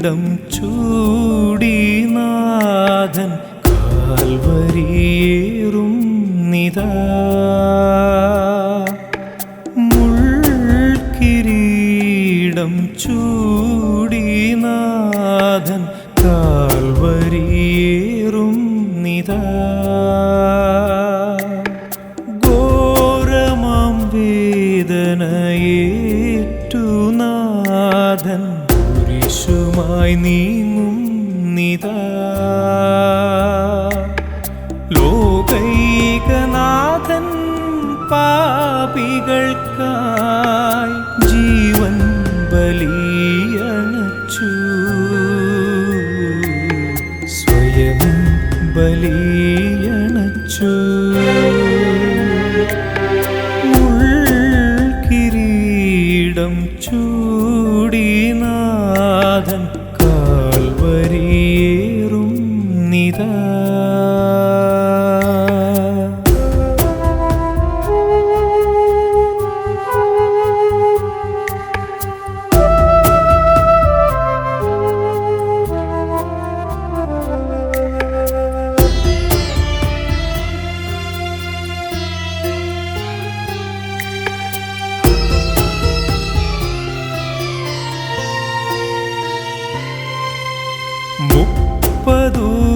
കിരീടം ചൂടി നാഥൻ കാൽവരിയേറും നിതാ മുൾക്കിരീടം ചൂടി നാഥൻ കാൽവരിയേറും നിതാ ഘോരമാം വേദനയേറ്റു നാഥൻ കുരിശുമായി നീങ്ങും നിതാ ലോകൈകനാഥൻ പാപികൾക്കായി ജീവൻ ബലിയണച്ചു സ്വയം ബലിയണച്ചു മുൾക്കിരീടം ചൂടി നാഥൻ കാൽവരിയേറും നിതാ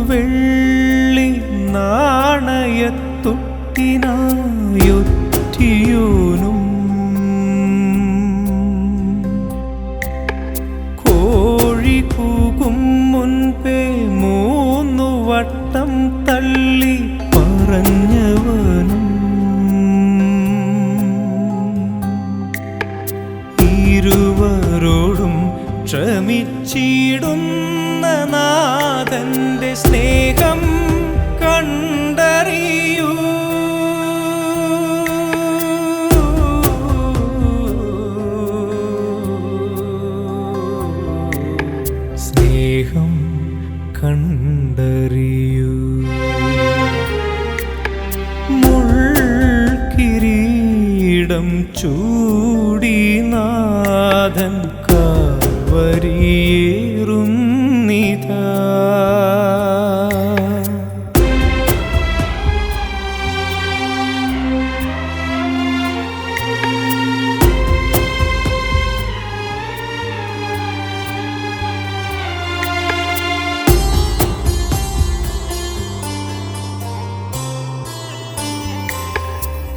വെള്ളി നാണയത്തൊട്ടിനായൊറ്റിയോനും കോഴി കൂകും മുൻപേ 3 വട്ടം തള്ളി പറഞ്ഞവനും ഇരുവരോടും ക്ഷമിച്ചിടുന്ന നാഥന്റെ സ്നേഹം കണ്ടറിയൂ സ്നേഹം കണ്ടറിയൂ മുൾക്കിരീടം ചൂടി നാഥൻ കാൽവരിയേറും നിതാ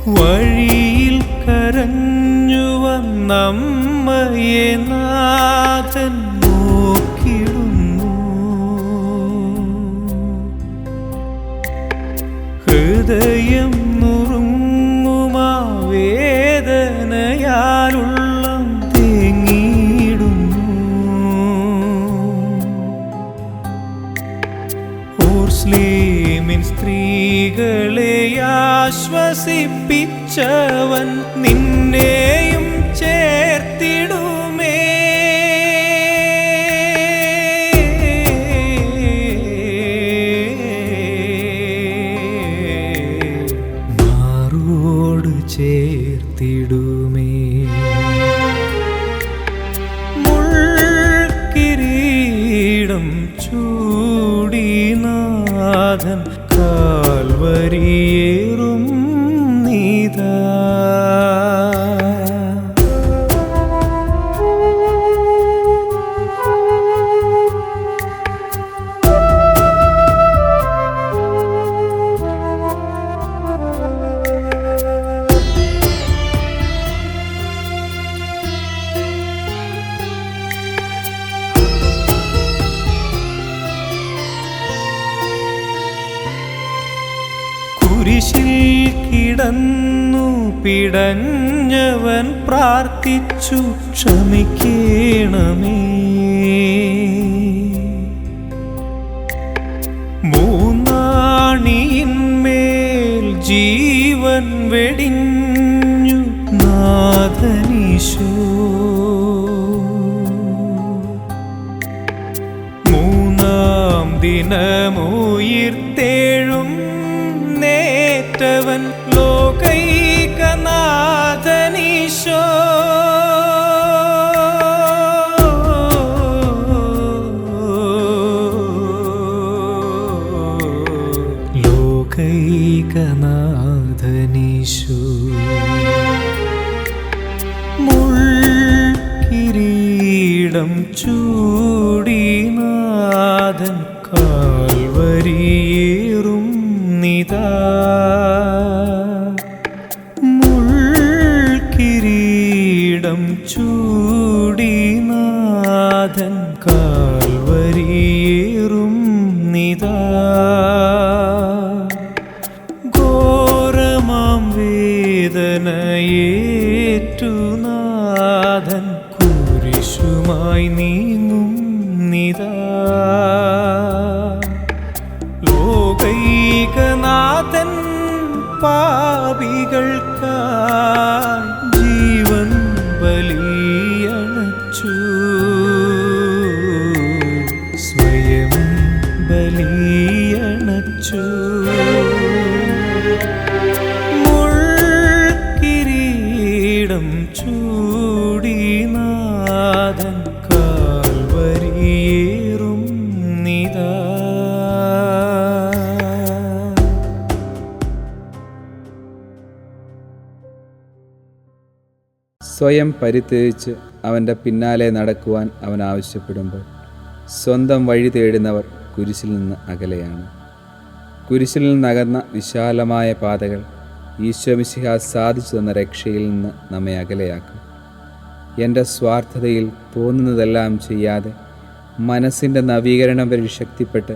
വഴിയിൽ കരഞ്ഞു വന്നമ്മയെ നാഥൻ നോക്കിടുന്നു ഹൃദയം നുറുങ്ങുമാ വേദനയാലുള്ള തേങ്ങിയിടുന്നു ഓർസ്ലേമിൻ സ്ത്രീകളെ ആശ്വസിപ്പിച്ചവൻ നിന്നെയും ചേർത്തിടുമേ മാറോട് ചേർത്തിടുമേ മുൾക്കിരീടം ചൂടി നാഥൻ കാൽവരിയേറും നിതാ കുരിശിൽ കിടന്നു പിടഞ്ഞവൻ പ്രാർത്ഥിച്ചു ക്ഷമിക്കണമേ മൂന്നാണിയിന്മേൽ ജീവൻ വെടിഞ്ഞു നാഥനീശോ മൂന്നാം ദിനമുയിർത്തേഴും നേറ്റവൻ ലോകൈകനാഥനീശോ കിരീടം ചൂടിനാഥൻ കാൽവരിയേറും നിതാ. മുൾക്കിരീടം ചൂടിനാഥൻ കാൽവരിയേറും നിതാ. ഘോരമാം വേദനയേറ്റുനാഥൻ കുരിശുമായി നീങ്ങും നിതാ. ലോകൈകനാഥൻ പാപികൾക്കായി ജീവൻ ബലിയണച്ചു. സ്വയം ബലിയണച്ചു. മുൾക്കിരീടം ചൂടിനാഥൻ കാൽവരിയേറും നിതാ. സ്വയം പരിത്യജിച്ച് അവൻ്റെ പിന്നാലെ നടക്കുവാൻ അവൻ ആവശ്യപ്പെടുമ്പോൾ സ്വന്തം വഴി തേടുന്നവർ കുരിശിൽ നിന്ന് അകലെയാണ്. കുരിശിൽ നിന്നകന്ന വിശാലമായ പാതകൾ ഈശോ മിശിഹ സാധിച്ചു തന്ന രക്ഷയിൽ നിന്ന് നമ്മെ അകലെയാക്കും. എൻ്റെ സ്വാർത്ഥതയിൽ തോന്നുന്നതെല്ലാം ചെയ്യാതെ മനസ്സിൻ്റെ നവീകരണം വഴി ശക്തിപ്പെട്ട്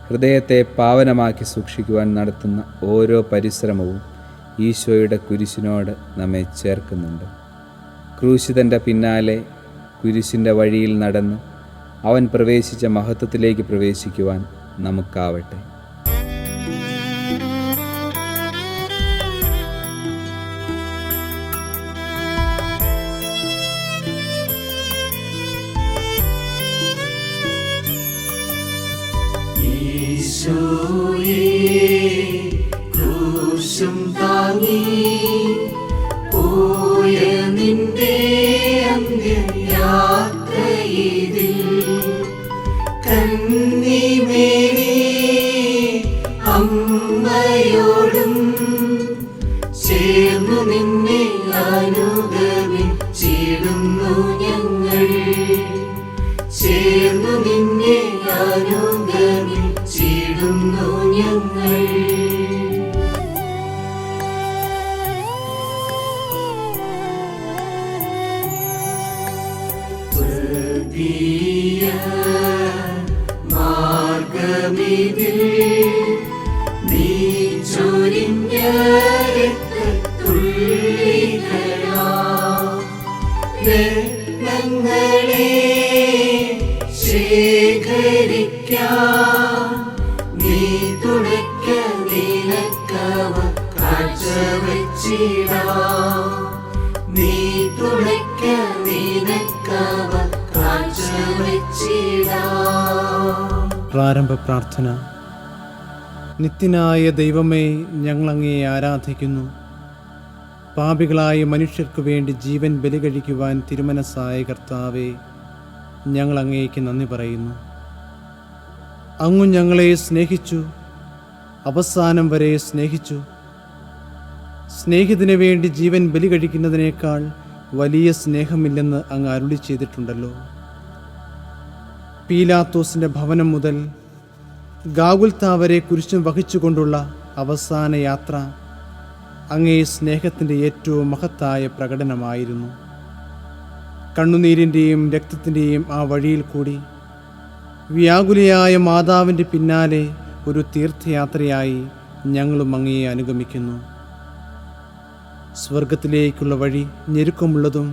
ഹൃദയത്തെ പാവനമാക്കി സൂക്ഷിക്കുവാൻ നടത്തുന്ന ഓരോ പരിശ്രമവും ഈശോയുടെ കുരിശിനോട് നമ്മെ ചേർക്കുന്നുണ്ട്. ക്രൂശിതൻ്റെ പിന്നാലെ കുരിശിൻ്റെ വഴിയിൽ നടന്ന് അവൻ പ്രവേശിച്ച മഹത്വത്തിലേക്ക് പ്രവേശിക്കുവാൻ നമുക്കാവട്ടെ. ഈശോയേ ക്രൂശും താങ്ങി പോയ നിന്റെ അന്ത്യയാത്രയിതിൽ കന്നിമേരി അമ്മയോടും ചേർന്നു നിന്നെ അനുഗമിച്ചിടുന്നു ഞങ്ങൾ. ചേർന്നു നിന്നെ അനുഗമിച്ചിടുന്നു ഞങ്ങൾ. മാർഗമിതിൽ നീ ചൊരിഞ്ഞ രത്നങ്ങളെ ശേഖരിക്കാൻ നീ തുടയ്ക്ക നിനക്കവ കാഴ്ചവച്ചിടാം. നീ തുടയ്ക്ക നിനക്കവ കാഴ്ചവച്ചിടാം. പ്രാരംഭ പ്രാർത്ഥന. നിത്യനായ ദൈവമേ, ഞങ്ങളങ്ങേ ആരാധിക്കുന്നു. പാപികളായ മനുഷ്യർക്കു വേണ്ടി ജീവൻ ബലി കഴിക്കുവാൻ തിരുമനസ്സായ കർത്താവേ, ഞങ്ങൾ അങ്ങേക്ക് നന്ദി പറയുന്നു. അങ്ങ് ഞങ്ങളെ സ്നേഹിച്ചു, അവസാനം വരെ സ്നേഹിച്ചു. സ്നേഹിതന് വേണ്ടി ജീവൻ ബലി കഴിക്കുന്നതിനേക്കാൾ വലിയ സ്നേഹമില്ലെന്ന് അങ്ങ് അരുളി ചെയ്തിട്ടുണ്ടല്ലോ. പീലാത്തോസിൻ്റെ ഭവനം മുതൽ ഗാഗുൽത്താ വരെ കുരിശും വഹിച്ചുകൊണ്ടുള്ള അവസാന യാത്ര അങ്ങേ സ്നേഹത്തിൻ്റെ ഏറ്റവും മഹത്തായ പ്രകടനമായിരുന്നു. കണ്ണുനീരിൻ്റെയും രക്തത്തിൻ്റെയും ആ വഴിയിൽ കൂടി വ്യാകുലയായ മാതാവിൻ്റെ പിന്നാലെ ഒരു തീർത്ഥയാത്രയായി ഞങ്ങളും അങ്ങയെ അനുഗമിക്കുന്നു. സ്വർഗത്തിലേക്കുള്ള വഴി ഞെരുക്കമുള്ളതും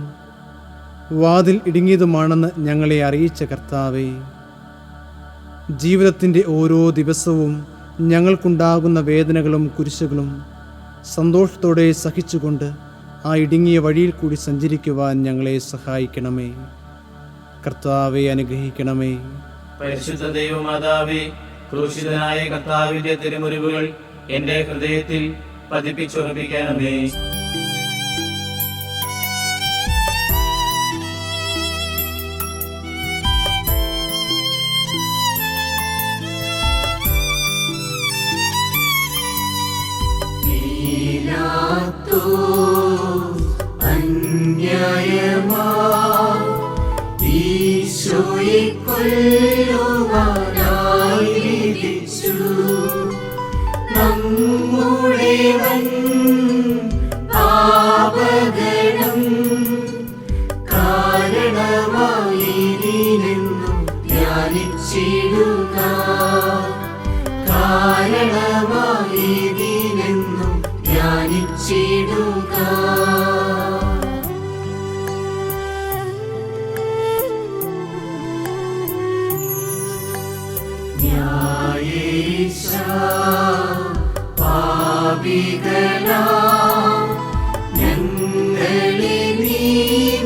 വാതിൽ ഇടുങ്ങിയതുമാണെന്ന് ഞങ്ങളെ അറിയിച്ച കർത്താവേ, ജീവിതത്തിൻ്റെ ഓരോ ദിവസവും ഞങ്ങൾക്കുണ്ടാകുന്ന വേദനകളും കുരിശുകളും സന്തോഷത്തോടെ സഹിച്ചുകൊണ്ട് ആ ഇടുങ്ങിയ വഴിയിൽ കൂടി സഞ്ചരിക്കുവാൻ ഞങ്ങളെ സഹായിക്കണമേ. കർത്താവെ അനുഗ്രഹിക്കണമേ. പരിശുദ്ധ ദൈവമാതാവേ, ക്രൂശിതനായ കർത്താവിന്റെ തിരുമുറിവുകൾ എൻ്റെ ഹൃദയത്തിൽ പതിപ്പിച്ചുറപ്പിക്കണമേ. അന്യായമാ ഈശോയെ കൊല്ലുവാനായി വിധിച്ചു. നമ്മുടെ വൻ പാപഗണം കാരണമായി ഇതിനെന്നും ധ്യാനിച്ചിടുക. കാരണമായി ഇതിനെന്നും ധ്യാനിച്ചിടുക. ന്യായേശ പാപികളാം ഞങ്ങളെ നീ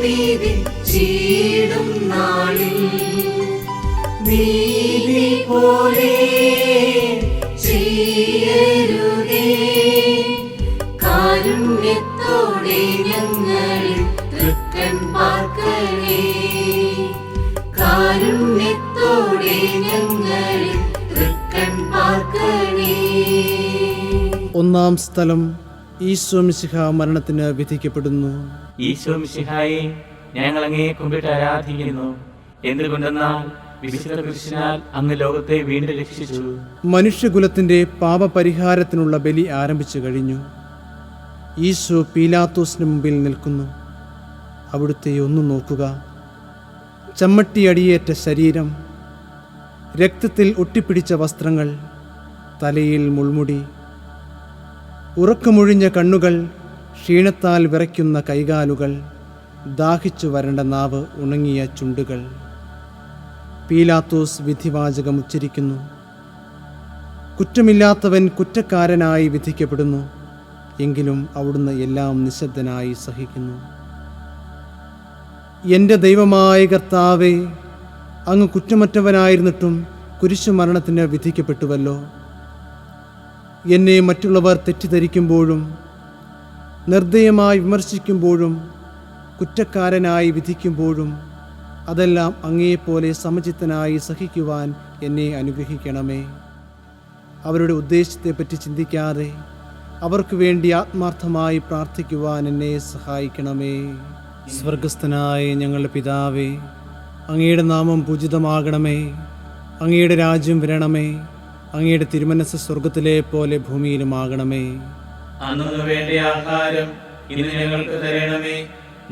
വിധിച്ചിടും നാളിൽ നീതി പോലെ ചെയ്യരുതേ. കാരുണ്യത്തോടെ ഞങ്ങളിൽ തൃക്കൺ പാർക്കണേ. കാരുണ്യത്തോടെ ഞങ്ങളിൽ തൃക്കൺ പാർക്കണേ. ഒന്നാം സ്ഥലം ഈശോ മിശിഹ മരണത്തിന് വിധിക്കപ്പെടുന്നു. ഈശോ മിശിഹായെ ഞങ്ങൾ അങ്ങേ കുമ്പിട്ട് ആരാധിക്കുന്നു. എന്തുകൊണ്ടെന്നാൽ വിശുദ്ധ കൃഷ്ണനാൽ അങ്ങ് ലോകത്തെ വീണ്ടും രക്ഷിച്ചു. മനുഷ്യകുലത്തിൻ്റെ പാപപരിഹാരത്തിനുള്ള ബലി ആരംഭിച്ചു കഴിഞ്ഞു. ഈശോ പീലാത്തോസിന് മുമ്പിൽ നിൽക്കുന്നു. അവിടുത്തെ ഒന്ന് നോക്കുക. ചമ്മട്ടിയടിയേറ്റ ശരീരം, രക്തത്തിൽ ഒട്ടിപ്പിടിച്ച വസ്ത്രങ്ങൾ, തലയിൽ മുൾമുടി, ഉറക്കമൊഴിഞ്ഞ കണ്ണുകൾ, ക്ഷീണത്താൽ വിറയ്ക്കുന്ന കൈകാലുകൾ, ദാഹിച്ചു വരണ്ട നാവ്, ഉണങ്ങിയ ചുണ്ടുകൾ. പീലാത്തോസ് വിധിവാചകം ഉച്ചരിക്കുന്നു. കുറ്റമില്ലാത്തവൻ കുറ്റക്കാരനായി വിധിക്കപ്പെടുന്നു. എങ്കിലും അവിടുന്ന് എല്ലാം നിശബ്ദനായി സഹിക്കുന്നു. എൻ്റെ ദൈവമായ കർത്താവേ, അങ്ങ് കുറ്റമറ്റവനായിരുന്നിട്ടും കുരിശുമരണത്തിന് വിധിക്കപ്പെട്ടുവല്ലോ. എന്നെ മറ്റുള്ളവർ തെറ്റിദ്ധരിക്കുമ്പോഴും നിർദ്ദയമായി വിമർശിക്കുമ്പോഴും കുറ്റക്കാരനായി വിധിക്കുമ്പോഴും അതെല്ലാം അങ്ങയെപ്പോലെ സമചിത്തനായി സഹിക്കുവാൻ എന്നെ അനുഗ്രഹിക്കണമേ. അവരുടെ ഉദ്ദേശത്തെപ്പറ്റി ചിന്തിക്കാതെ അവർക്ക് വേണ്ടി ആത്മാർത്ഥമായി പ്രാർത്ഥിക്കുവാൻ എന്നെ സഹായിക്കണമേ. സ്വർഗസ്ഥനായ ഞങ്ങളുടെ പിതാവേ, അങ്ങയുടെ നാമം പൂജിതമാകണമേ. അങ്ങയുടെ രാജ്യം വരണമേ. അങ്ങയുടെ തിരുമനസ്സ് സ്വർഗത്തിലെ പോലെ ഭൂമിയിലുമാകണമേ. അന്നു വേണ്ട ആഹാരം ഇന്ന് ഞങ്ങൾക്ക് തരണമേ.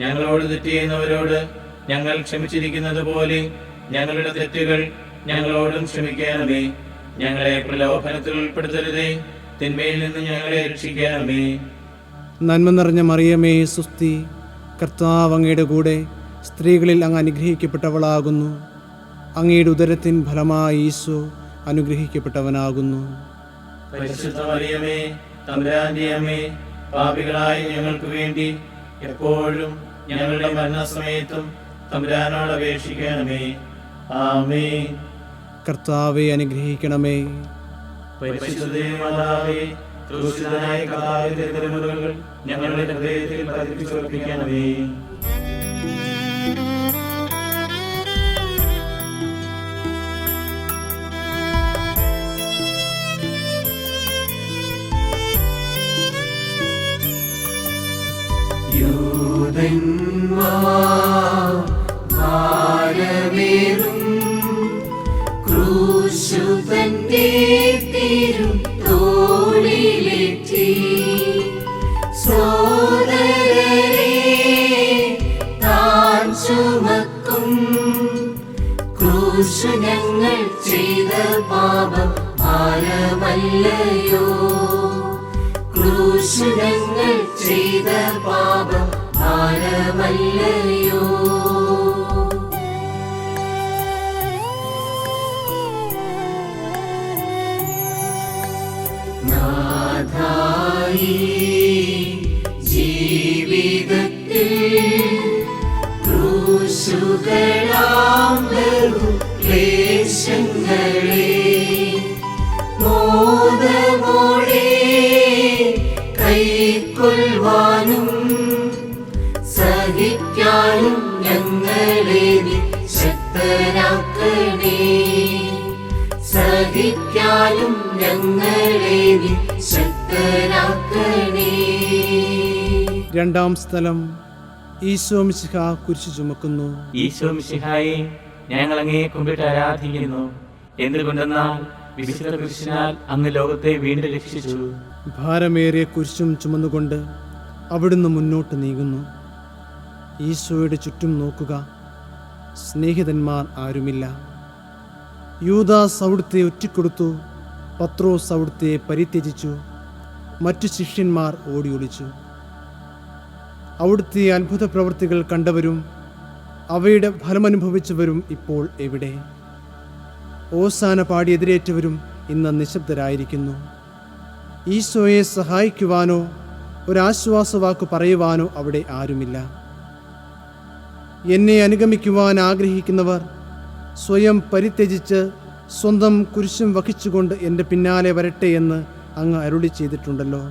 ഞങ്ങളോട് തെറ്റ് ചെയ്യുന്നവരോട് ഞങ്ങൾ ക്ഷമിച്ചിരിക്കുന്നത് പോലെ ഞങ്ങളുടെ തെറ്റുകൾ ഞങ്ങളോടും ക്ഷമിക്കണമേ. ഞങ്ങളെ പ്രലോഭനത്തിൽ ഉൾപ്പെടുത്തരുതേ. തിന്മയിൽ നിന്ന് ഞങ്ങളെ രക്ഷിക്കണമേ. നന്മ നിറഞ്ഞ മറിയമേ, സുസ്തി, കർത്താവ് അങ്ങയുടെ കൂടെ സ്ത്രീകളിൽ അങ്ങ് അനുഗ്രഹിക്കപ്പെട്ടവളാകുന്നു. അങ്ങയുടെ ഉദരത്തിൻ ഫലമായി ഈശോ അനുഗ്രഹിക്കപ്പെട്ടവനാകുന്നു. പരിശുദ്ധ മറിയമേ, തമ്പുരാന്റെ അമ്മേ, പാപികളായ ഞങ്ങൾക്ക് വേണ്ടി എപ്പോഴും ഞങ്ങളുടെ മരണസമയത്തും തമ്പുരാനോട് അപേക്ഷിക്കണമേ. ആമേൻ. കർത്താവെ അനുഗ്രഹിക്കണമേ. പരിശുദ്ധ മാതാവേ, ക്രൂശിതനായ കർത്താവിന്റെ തിരുമുറിവുകൾ ഞങ്ങളുടെ ഹൃദയത്തിൽ പതിപ്പിച്ചുറപ്പിക്കണമേ. ഭാരമേറും ക്രൂശു തന്റെ തിരുത്തോളിലേറ്റി സോദരരെ താൻ ചുമക്കും. ക്രൂശു ഞങ്ങൾ ചെയ്ത പാപം ഭാരമല്ലയോ. ക്രൂശു ഞങ്ങൾ ചെയ്ത പാപം ഭാരമല്ലയോ. നാഥായി ജീവിതത്തിൽ ക്രൂശുകളാം ക്ലേശങ്ങളെ മോദമോടെ കൈക്കൊള്ളുവാനും സഹിക്കാനും ഞങ്ങളെ നീ ശക്തരാക്കണേ. സഹിക്കാനും ഞങ്ങളെ നീ ശക്തരാക്കണേ. രണ്ടാം സ്ഥലം ഈശോ മിശിഹ കുരിശു ചുമക്കുന്നു. ഈശോ മിശിഹായെ ഞങ്ങൾ അങ്ങയെ കുമ്പിട്ട് ആരാധിക്കുന്നു. എന്തുകൊണ്ടെന്നാൽ വിശുദ്ധ കൃഷ്ണനാൽ അങ്ങ് ലോകത്തെ വീണ്ടും രക്ഷിച്ചു. ഭാരമേറിയ കുരിശും ചുമന്നുകൊണ്ട് അവിടുന്ന് മുന്നോട്ട് നീങ്ങുന്നു. ഈശോയുടെ ചുറ്റും നോക്കുക, സ്നേഹിതന്മാർ ആരുമില്ല. യൂദാസ് അവിടുത്തെ ഒറ്റിക്കൊടുത്തു, പത്രോസ് അവിടുത്തെ പരിത്യജിച്ചു, മറ്റു ശിഷ്യന്മാർ ഓടിയൊളിച്ചു. അവിടുത്തെ അത്ഭുത പ്രവൃത്തികൾ കണ്ടവരും അവയുടെ ഫലമനുഭവിച്ചവരും ഇപ്പോൾ എവിടെ? ഓസാന പാടി എതിരേറ്റവരും ഇന്ന് നിശബ്ദരായിരിക്കുന്നു. ഈശോയെ സഹായിക്കുവാനോ ഒരാശ്വാസവാക്ക് പറയുവാനോ അവിടെ ആരുമില്ല. എന്നെ അനുഗമിക്കുവാൻ ആഗ്രഹിക്കുന്നവർ സ്വയം പരിത്യജിച്ച് സ്വന്തം കുരിശും വഹിച്ചുകൊണ്ട് എൻ്റെ പിന്നാലെ വരട്ടെ എന്ന് അങ്ങ് അരുളി ചെയ്തിട്ടുണ്ടല്ലോ.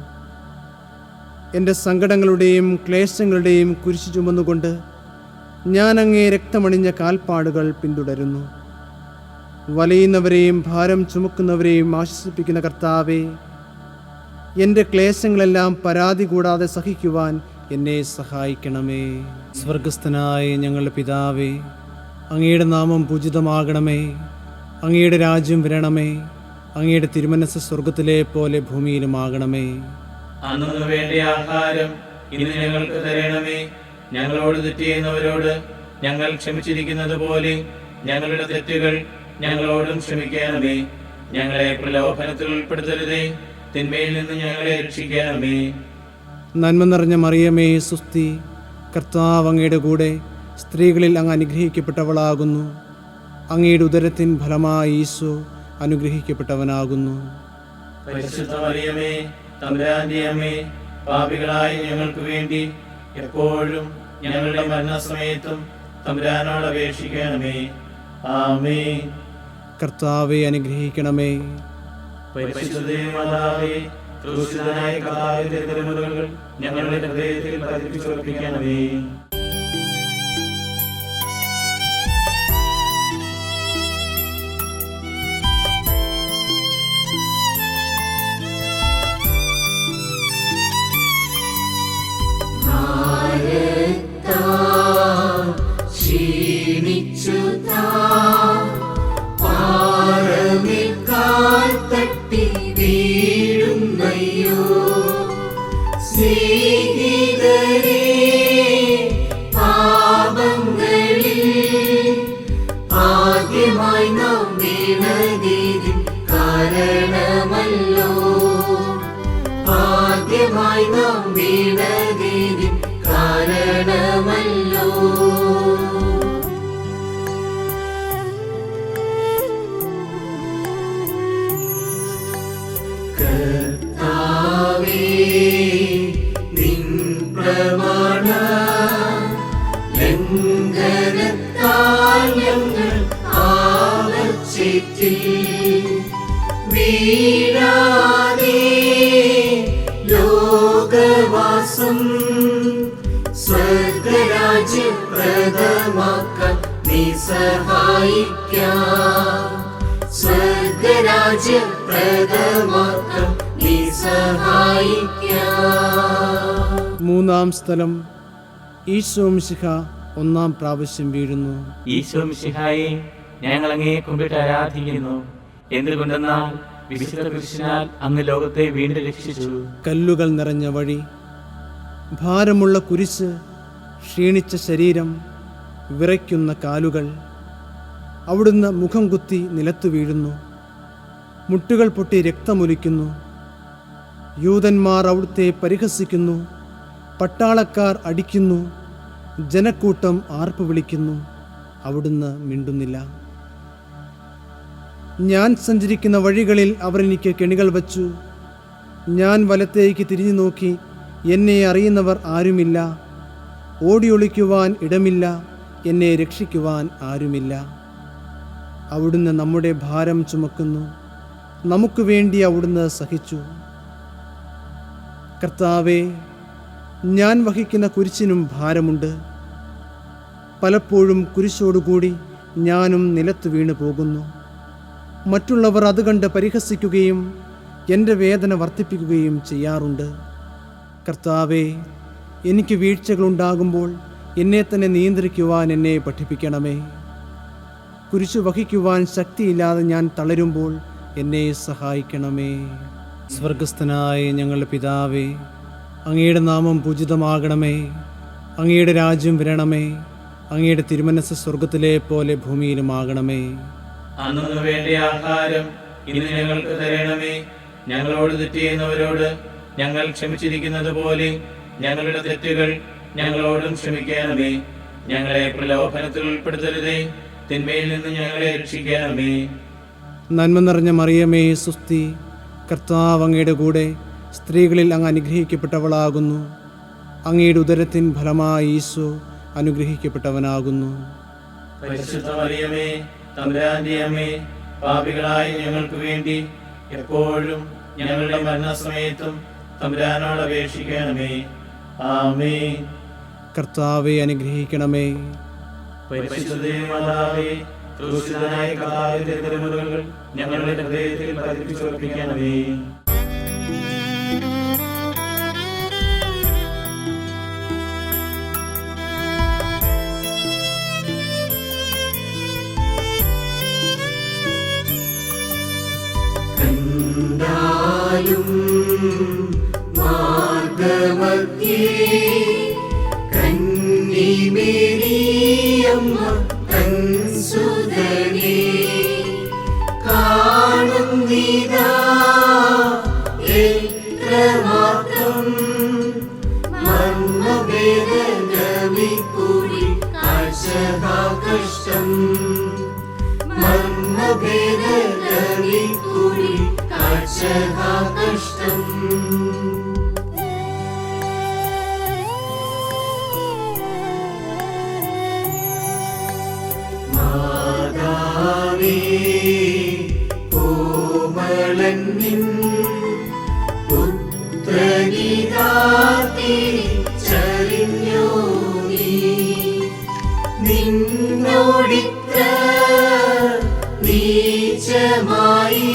എൻ്റെ സങ്കടങ്ങളുടെയും ക്ലേശങ്ങളുടെയും കുരിശു ചുമന്നുകൊണ്ട് ഞാൻ അങ്ങേ രക്തമണിഞ്ഞ കാൽപ്പാടുകൾ പിന്തുടരുന്നു. വലയുന്നവരെയും ഭാരം ചുമക്കുന്നവരെയും ആശ്വസിപ്പിക്കുന്ന കർത്താവേ, എൻ്റെ ക്ലേശങ്ങളെല്ലാം പരാതി കൂടാതെ സഹിക്കുവാൻ എന്നെ സഹായിക്കണമേ. സ്വർഗസ്ഥനായ ഞങ്ങളുടെ പിതാവേ, അങ്ങയുടെ നാമം പൂജിതമാകണമേ. അങ്ങയുടെ രാജ്യം വരണമേ. അങ്ങയുടെ തിരുമനസ്സ് സ്വർഗത്തിലെ പോലെ ഭൂമിയിലുമാകണമേ. അന്നു വേണ്ട ആഹാരം ഇന്ന് ഞങ്ങൾക്ക് തരണമേ. ഞങ്ങളോട് തെറ്റ് ചെയ്യുന്നവരോട് ഞങ്ങൾ ക്ഷമിച്ചിരിക്കുന്നത് പോലെ ഞങ്ങളുടെ തെറ്റുകൾ ഞങ്ങളോടും ക്ഷമിക്കണമേ. ഞങ്ങളെ പ്രലോഭനത്തിൽ ഉൾപ്പെടുത്തരുതേ, തിന്മയിൽ നിന്ന് ഞങ്ങളെ രക്ഷിക്കണമേ. നന്മ നിറഞ്ഞ മറിയമേ, സുസ്തി, കർത്താവ് അങ്ങയുടെ കൂടെ സ്ത്രീകളിൽ അങ്ങ് അനുഗ്രഹിക്കപ്പെട്ടവളാകുന്നു. അങ്ങയുടെ ഉദരത്തിൻ ഫലമായി ഈശോ അനുഗ്രഹിക്കപ്പെട്ടവനാകുന്നു. പരിശുദ്ധ മറിയമേ, തമ്പുരാന്റെ അമ്മേ, പാപികളായ ഞങ്ങൾക്ക് വേണ്ടി എപ്പോഴും ഞങ്ങളുടെ മരണസമയത്തും തമ്പുരാനോട് അപേക്ഷിക്കണമേ. ആമേൻ. കർത്താവെ അനുഗ്രഹിക്കണമേ. പരിശുദ്ധ മാതാവേ, ക്രൂശിതനായ കർത്താവിന്റെ തിരുമുറിവുകൾ ഞങ്ങളുടെ ഹൃദയത്തിൽ പതിപ്പിച്ചുറപ്പിക്കണമേ. ക്ഷീണിച്ചു പാറമിൽ കാൽ തട്ടി വീഴുന്നയ്യോ സ്നേഹിതരേ, പാപങ്ങളിൽ ആദ്യമായി നാം വീണതിൻ കാരണമല്ലോ. ആദ്യമായി നാം വീണതിൻ കാരണമല്ലോ. കർത്താവേ, നിൻ പ്രമാണ ലംഘനത്താൽ ഞങ്ങൾ ആവർത്തിച്ചിൽ വീഴാതെ ലോകവാസം സ്വർഗരാജ്യം പ്രദമാക്കാൻ നീ സഹായിക്കാം. സ്വർഗരാജ്യം പ്രദമാക്കാൻ നീ സഹായിക്കാം. മൂന്നാം സ്ഥലം, ഈശോ മിശിഹ ഒന്നാം പ്രാവശ്യം വീഴുന്നു. ഈശോ മിശിഹായെ, ഞങ്ങൾ അങ്ങയെ കുമ്പിട്ട് ആരാധിക്കുന്നു. എന്തുകൊണ്ടെന്നാൽ വിശുദ്ധ കൃഷ്ണനാൽ അങ്ങ് ലോകത്തെ വീണ്ടും രക്ഷിച്ചു. കല്ലുകൾ നിറഞ്ഞ വഴി, ഭാരമുള്ള കുരിശ്, ക്ഷീണിച്ച ശരീരം, വിറയ്ക്കുന്ന കാലുകൾ. അവിടുന്ന് മുഖം കുത്തി നിലത്തു വീഴുന്നു. മുട്ടുകൾ പൊട്ടി രക്തമൊലിക്കുന്നു. യൂതന്മാർ അവിടുത്തെ പരിഹസിക്കുന്നു. പട്ടാളക്കാർ അടിക്കുന്നു. ജനക്കൂട്ടം ആർപ്പ് വിളിക്കുന്നു. അവിടുന്ന് മിണ്ടുന്നില്ല. ഞാൻ സഞ്ചരിക്കുന്ന വഴികളിൽ അവർ എനിക്ക് കെണികൾ വച്ചു. ഞാൻ വലത്തേക്ക് തിരിഞ്ഞു നോക്കി, എന്നെ അറിയുന്നവർ ആരുമില്ല. ഓടിയൊളിക്കുവാൻ ഇടമില്ല, എന്നെ രക്ഷിക്കുവാൻ ആരുമില്ല. അവിടുന്ന് നമ്മുടെ ഭാരം ചുമക്കുന്നു. നമുക്ക് വേണ്ടി അവിടുന്ന് സഹിച്ചു. കർത്താവേ, ഞാൻ വഹിക്കുന്ന കുരിശിനും ഭാരമുണ്ട്. പലപ്പോഴും കുരിശോടുകൂടി ഞാനും നിലത്ത് വീണു പോകുന്നു. മറ്റുള്ളവർ അത് കണ്ട് പരിഹസിക്കുകയും എൻ്റെ വേദന വർദ്ധിപ്പിക്കുകയും ചെയ്യാറുണ്ട്. കർത്താവേ, എനിക്ക് വീഴ്ചകളുണ്ടാകുമ്പോൾ എന്നെ തന്നെ നിയന്ത്രിക്കുവാൻ എന്നെ പഠിപ്പിക്കണമേ. കുരിശു വഹിക്കുവാൻ ശക്തിയില്ലാതെ ഞാൻ തളരുമ്പോൾ എന്നെ സഹായിക്കണമേ. സ്വർഗസ്ഥനായ ഞങ്ങളുടെ പിതാവേ, അങ്ങയുടെ നാമം പൂജിതമാകണമേ. അങ്ങയുടെ രാജ്യം വരണമേ. അങ്ങയുടെ തിരുമനസ്സ് സ്വർഗത്തിലെ പോലെ ഭൂമിയിലുമാകണമേ. അന്നു വേണ്ട ആഹാരം ഇന്ന് ഞങ്ങൾക്ക് തരണമേ. ഞങ്ങളോട് തെറ്റ് ചെയ്യുന്നവരോട് ഞങ്ങൾ ക്ഷമിച്ചിരിക്കുന്നത് പോലെ ഞങ്ങളുടെ തെറ്റുകൾ ഞങ്ങളോടും ക്ഷമിക്കണമേ. ഞങ്ങളെ പ്രലോഭനത്തിൽ ഉൾപ്പെടുത്തരുതേ, തിന്മയിൽ നിന്ന് ഞങ്ങളെ രക്ഷിക്കണമേ. നന്മ നിറഞ്ഞ മറിയമേ, സുസ്തി, കർത്താവ് അങ്ങയുടെ കൂടെ സ്ത്രീകളിൽ അങ്ങ് അനുഗ്രഹിക്കപ്പെട്ടവളാകുന്നു. അങ്ങയുടെ ഉദരത്തിൻ ഫലമായി ഈശോ അനുഗ്രഹിക്കപ്പെട്ടവനാകുന്നു. പരിശുദ്ധ മറിയമേ, തമ്പുരാന്റെ അമ്മേ, പാപികളായ ഞങ്ങൾക്ക് വേണ്ടി എപ്പോഴും ഞങ്ങളുടെ മരണസമയത്തും തമ്പുരാനോട് അപേക്ഷിക്കണമേ. ആമേൻ. കർത്താവെ അനുഗ്രഹിക്കണമേ. പരിശുദ്ധ മാതാവേ, ക്രൂശിതനായ കർത്താവിന്റെ തിരുമുറിവുകൾ ഞങ്ങളുടെ ഹൃദയത്തിൽ പതിപ്പിച്ചുറപ്പിക്കണമേ. കണ്ടാലും മാർഗമധ്യേ കന്നിമേരിയമ്മ തൻ സുതനെ കാണുന്നിതാ എത്രമാത്രം മർമ്മഭേദഗമിക്കൂടി കാഴ്ചഹാ കഷ്ടം മർമ്മഭേദഗമിക്കൂടി കാഴ്ചഹാ കഷ്ടം. മാതാവേ കോമളൻ നിൻ പുത്രനിതാ തിരിച്ചറിഞ്ഞോ നീ നിന്നോടിത്ര നീചമായി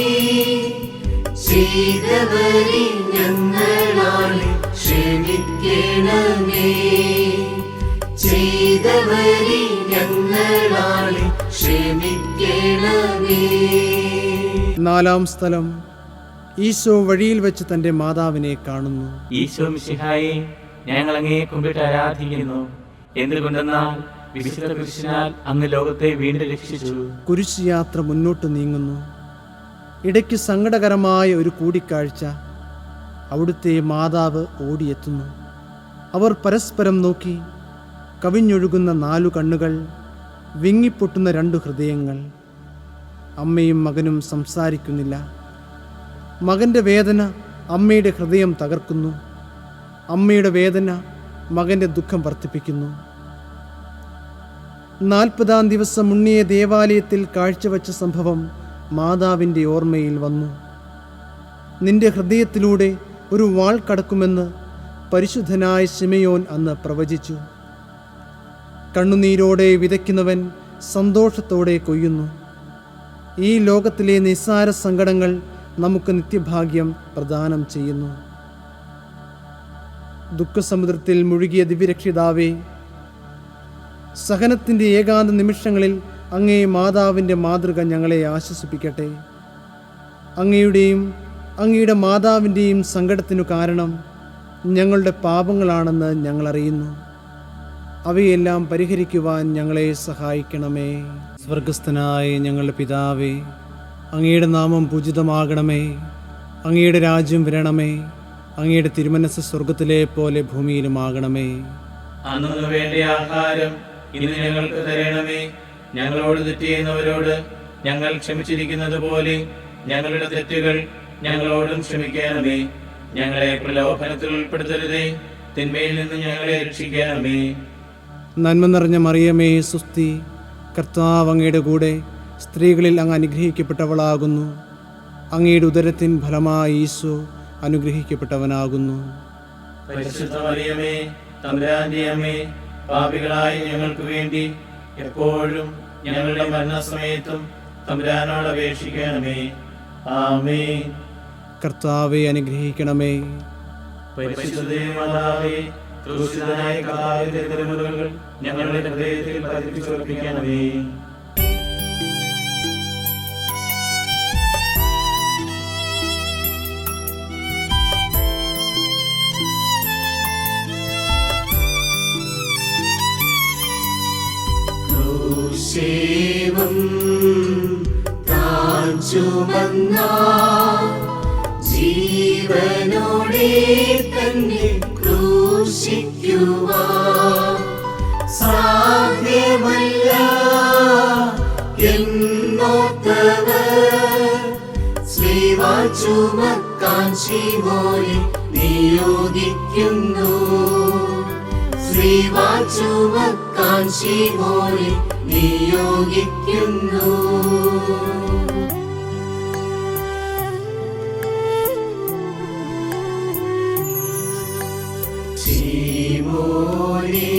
ചെയ്തവരെ ഞങ്ങളാണ് ക്ഷമിക്കണമേ. ചെയ്തവരെ ഞങ്ങളാണ് ക്ഷമിക്കണമേ. നാലാം സ്ഥലം, ഈശോ വഴിയിൽ വെച്ച് തൻ്റെ മാതാവിനെ കാണുന്നു. ഈശോ മിശിഹായെ, ഞങ്ങൾ അങ്ങേ കുമ്പിട്ട് ആരാധിക്കുന്നു. എന്തുകൊണ്ടെന്നാൽ വിശുദ്ധ കൃഷ്ണനാൽ അങ്ങ് ലോകത്തെ വീണ്ടും രക്ഷിച്ചു. കുരിശ് യാത്ര മുന്നോട്ട് നീങ്ങുന്നു. ഇടയ്ക്ക് സങ്കടകരമായ ഒരു കൂടിക്കാഴ്ച. അവിടുത്തെ മാതാവ് ഓടിയെത്തുന്നു. അവർ പരസ്പരം നോക്കി. കവിഞ്ഞൊഴുകുന്ന 4 കണ്ണുകൾ, വിങ്ങിപ്പൊട്ടുന്ന 2 ഹൃദയങ്ങൾ. അമ്മയും മകനും സംസാരിക്കുന്നില്ല. മകൻ്റെ വേദന അമ്മയുടെ ഹൃദയം തകർക്കുന്നു. അമ്മയുടെ വേദന മകൻ്റെ ദുഃഖം വർദ്ധിപ്പിക്കുന്നു. 40-ാം ദിവസം ഉണ്ണിയെ ദേവാലയത്തിൽ കാഴ്ചവെച്ച സംഭവം മാതാവിൻ്റെ ഓർമ്മയിൽ വന്നു. നിന്റെ ഹൃദയത്തിലൂടെ ഒരു വാൾ കടക്കുമെന്ന് പരിശുദ്ധനായ ശിമയോൻ അന്ന് പ്രവചിച്ചു. കണ്ണുനീരോടെ വിതയ്ക്കുന്നവൻ സന്തോഷത്തോടെ കൊയ്യുന്നു. ഈ ലോകത്തിലെ നിസ്സാര സങ്കടങ്ങൾ നമുക്ക് നിത്യഭാഗ്യം പ്രദാനം ചെയ്യുന്നു. ദുഃഖസമുദ്രത്തിൽ മുഴുകിയ ദിവ്യരക്ഷിതാവേ, സഹനത്തിൻ്റെ ഏകാന്ത നിമിഷങ്ങളിൽ അങ്ങേ മാതാവിൻ്റെ മാതൃക ഞങ്ങളെ ആശ്വസിപ്പിക്കട്ടെ. അങ്ങയുടെയും അങ്ങയുടെ മാതാവിൻ്റെയും സങ്കടത്തിനു കാരണം ഞങ്ങളുടെ പാപങ്ങളാണെന്ന് ഞങ്ങളറിയുന്നു. അവയെല്ലാം പരിഹരിക്കുവാൻ ഞങ്ങളെ സഹായിക്കണമേ. സ്വർഗസ്ഥനായ ഞങ്ങളുടെ പിതാവേ, അങ്ങയുടെ നാമം പൂജിതമാകണമേ. അങ്ങയുടെ രാജ്യം വരണമേ. അങ്ങയുടെ തിരുമനസ്സ് സ്വർഗത്തിലെ പോലെ ഭൂമിയിലുമാകണമേ. അന്നു വേണ്ട ആഹാരം ഇന്ന് ഞങ്ങൾക്ക് തരണമേ. ഞങ്ങളോട് തെറ്റ് ചെയ്യുന്നവരോട് ഞങ്ങൾ ക്ഷമിച്ചിരിക്കുന്നത് പോലെ ഞങ്ങളുടെ തെറ്റുകൾ ഞങ്ങളോടും ക്ഷമിക്കണമേ. ഞങ്ങളെ പ്രലോഭനത്തിൽ ഉൾപ്പെടുത്തരുതേ, തിന്മയിൽ നിന്ന് ഞങ്ങളെ രക്ഷിക്കണമേ. നന്മ നിറഞ്ഞ മറിയമേ, സുസ്തി, കർത്താവ് അങ്ങയുടെ കൂടെ സ്ത്രീകളിൽ അങ്ങ് അനുഗ്രഹിക്കപ്പെട്ടവളാകുന്നു. അങ്ങയുടെ ഉദരത്തിൻ ഫലമായി ഈശോ അനുഗ്രഹിക്കപ്പെട്ടവനാകുന്നു. പരിശുദ്ധ മറിയമേ, തമ്പുരാന്റെ അമ്മേ, പാപികളായ ഞങ്ങൾക്ക് വേണ്ടി എപ്പോഴും ഞങ്ങളുടെ മരണസമയത്തും തമ്പുരാനോട് അപേക്ഷിക്കണമേ. ആമേൻ. കർത്താവെ അനുഗ്രഹിക്കണമേ. പരിശുദ്ധ മാതാവേ, ക്രൂശിതനായ കർത്താവിന്റെ തിരുമുറിവുകൾ ഞങ്ങളുടെ ഹൃദയത്തിൽ പതിപ്പിച്ചുറപ്പിക്കണമേ. ക്രൂശേവം താൻ ചുമന്ന ജീവനോടെ തന്നെ ക്രൂശിക്കുവാൻ സാധ്യമല്ല എന്നോർത്തവർ സ്ലീവ ചുമക്കാൻ ശിമോനെ നിയോഗിക്കുന്നു. സ്ലീവ ചുമക്കാൻ ശിമോനെ നിയോഗിക്കുന്നു. ശിമോനെ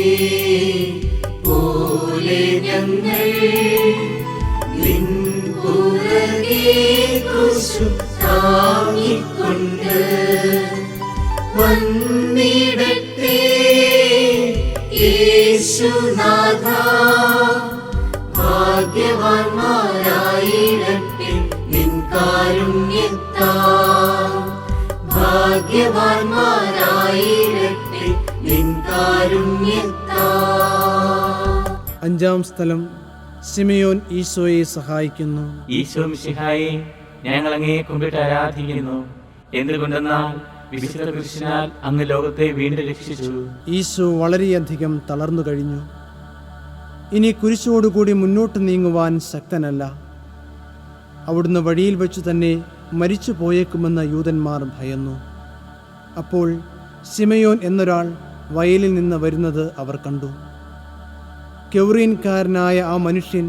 പോലെ ഞങ്ങൾ നിൻ പുറകെ ക്രൂശു താങ്ങിക്കൊണ്ട് വന്നിടട്ടെ യേശുനാഥ. ഭാഗ്യവാന്മാരായിടട്ടെ നിൻ കാരുണ്യത്താൽ. ഭാഗ്യവാന്മാരായിടട്ടെ നിൻ കാരുണ്യത്താൽ. അഞ്ചാം സ്ഥലം ശിമയോൻ ഈശോയെ സഹായിക്കുന്നു. ഈശോ മിശിഹായെ, ഞങ്ങൾ അങ്ങയെ കുമ്പിട്ട് ആരാധിക്കുന്നു. എന്തുകൊണ്ടെന്നാൽ വിശുദ്ധ കൃഷ്ണനാൽ അങ്ങ് ലോകത്തെ വീണ്ടും രക്ഷിച്ചു. ഈശോ വളരെയധികം തളർന്നു കഴിഞ്ഞു. ഇനി കുരിശോടുകൂടി മുന്നോട്ട് നീങ്ങുവാൻ ശക്തനല്ല. അവിടുന്ന് വഴിയിൽ വെച്ചു തന്നെ മരിച്ചു പോയേക്കുമെന്ന് യൂതന്മാർ ഭയന്നു. അപ്പോൾ ശിമയോൻ എന്നൊരാൾ വയലിൽ നിന്ന് വരുന്നത് അവർ കണ്ടു. കെവ്രീൻകാരനായ ആ മനുഷ്യൻ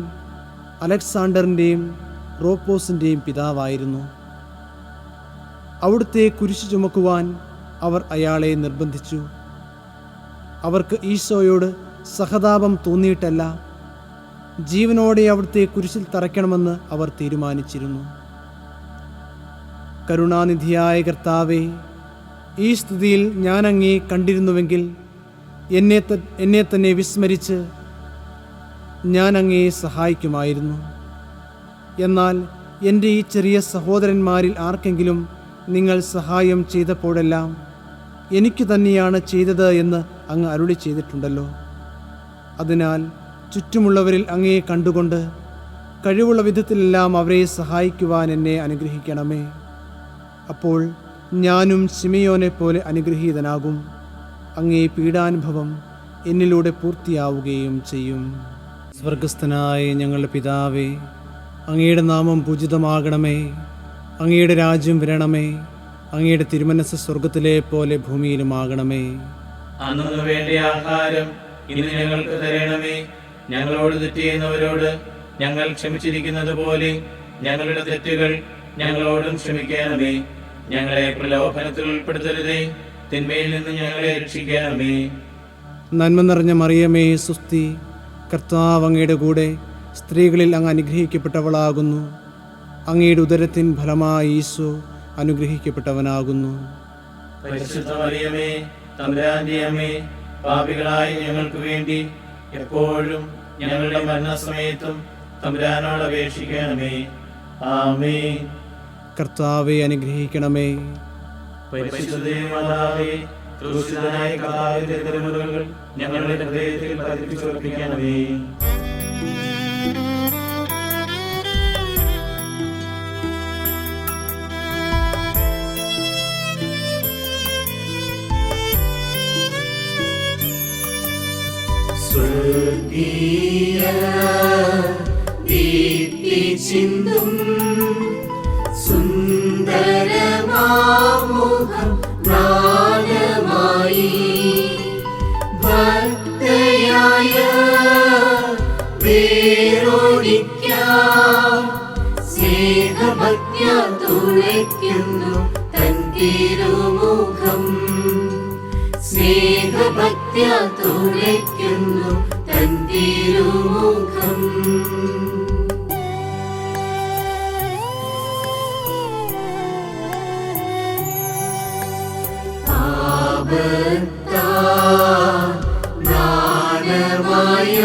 അലക്സാണ്ടറിൻ്റെയും റോപ്പോസിൻ്റെയും പിതാവായിരുന്നു. അവിടുത്തെ കുരിശ് ചുമക്കുവാൻ അവർ അയാളെ നിർബന്ധിച്ചു. അവർക്ക് ഈശോയോട് സഹതാപം തോന്നിയിട്ടല്ല, ജീവനോടെ അവിടുത്തെ കുരിശിൽ തറയ്ക്കണമെന്ന് അവർ തീരുമാനിച്ചിരുന്നു. കരുണാനിധിയായ കർത്താവേ, ഈ സ്ഥിതിയിൽ ഞാൻ അങ്ങേ കണ്ടിരുന്നുവെങ്കിൽ എന്നെ തന്നെ വിസ്മരിച്ച് ഞാൻ അങ്ങയെ സഹായിക്കുമായിരുന്നു. എന്നാൽ എൻ്റെ ഈ ചെറിയ സഹോദരന്മാരിൽ ആർക്കെങ്കിലും നിങ്ങൾ സഹായം ചെയ്തപ്പോഴെല്ലാം എനിക്ക് തന്നെയാണ് ചെയ്തത് എന്ന് അങ്ങ് അരുളി ചെയ്തിട്ടുണ്ടല്ലോ. അതിനാൽ ചുറ്റുമുള്ളവരിൽ അങ്ങയെ കണ്ടുകൊണ്ട് കഴിവുള്ള വിധത്തിലെല്ലാം അവരെ സഹായിക്കുവാൻ എന്നെ അനുഗ്രഹിക്കണമേ. അപ്പോൾ ഞാനും ശിമയോനെ പോലെ അനുഗ്രഹീതനാകും. അങ്ങേ പീഡാനുഭവം എന്നിലൂടെ പൂർത്തിയാവുകയും ചെയ്യും. സ്വർഗസ്ഥനായ ഞങ്ങളുടെ പിതാവേ, അങ്ങയുടെ നാമം പൂജിതമാകണമേ. അങ്ങയുടെ രാജ്യം വരണമേ. അങ്ങയുടെ തിരുമനസ്സ് സ്വർഗത്തിലെ പോലെ ഭൂമിയിലുമാകണമേ. അന്നു വേണ്ട ആഹാരം ഇന്ന് ഞങ്ങൾക്ക് തരണമേ. ഞങ്ങളോട് തെറ്റ് ചെയ്യുന്നവരോട് ഞങ്ങൾ ക്ഷമിച്ചിരിക്കുന്നത് പോലെ ഞങ്ങളുടെ തെറ്റുകൾ ഞങ്ങളോടും ക്ഷമിക്കണമേ. ഞങ്ങളെ പ്രലോഭനത്തിൽ ഉൾപ്പെടുത്തരുതേ, തിന്മയിൽ നിന്ന് ഞങ്ങളെ രക്ഷിക്കണമേ. നന്മ നിറഞ്ഞ മറിയമേ, സുസ്തി, കർത്താവ് അങ്ങയുടെ കൂടെ സ്ത്രീകളിൽ അങ്ങ് അനുഗ്രഹിക്കപ്പെട്ടവളാകുന്നു. അങ്ങയുടെ ഉദരത്തിൻ ഫലമായി ഈശോ അനുഗ്രഹിക്കപ്പെട്ടവനാകുന്നു. പരിശുദ്ധ മറിയമേ, തമ്പുരാന്റെ അമ്മേ, പാപികളായ ഞങ്ങൾക്ക് വേണ്ടി എപ്പോഴും ഞങ്ങളുടെ മരണസമയത്തും തമ്പുരാനോട് അപേക്ഷിക്കണമേ. ആമേൻ. കർത്താവെ അനുഗ്രഹിക്കണമേ. പരിശുദ്ധ മാതാവേ, ക്രൂശിതനായ കർത്താവിന്റെ തിരുമുറിവുകൾ ഞങ്ങളുടെ ഹൃദയത്തിൽ പതിപ്പിച്ചുറപ്പിക്കണമേ. സ്വർഗീയ ദീപ്തി ചിന്തും സുന്ദരമാമുഖം പ്രാണമായി ഭക്തയായ വേറോനിക്ക സ്നേഹഭക്യ തുളയ്ക്കുന്നു തൻ തിരുമുഖം. സ്നേഹഭക്യ തുളയ്ക്കുന്നു തൻ തിരുമുഖം. നാണമായ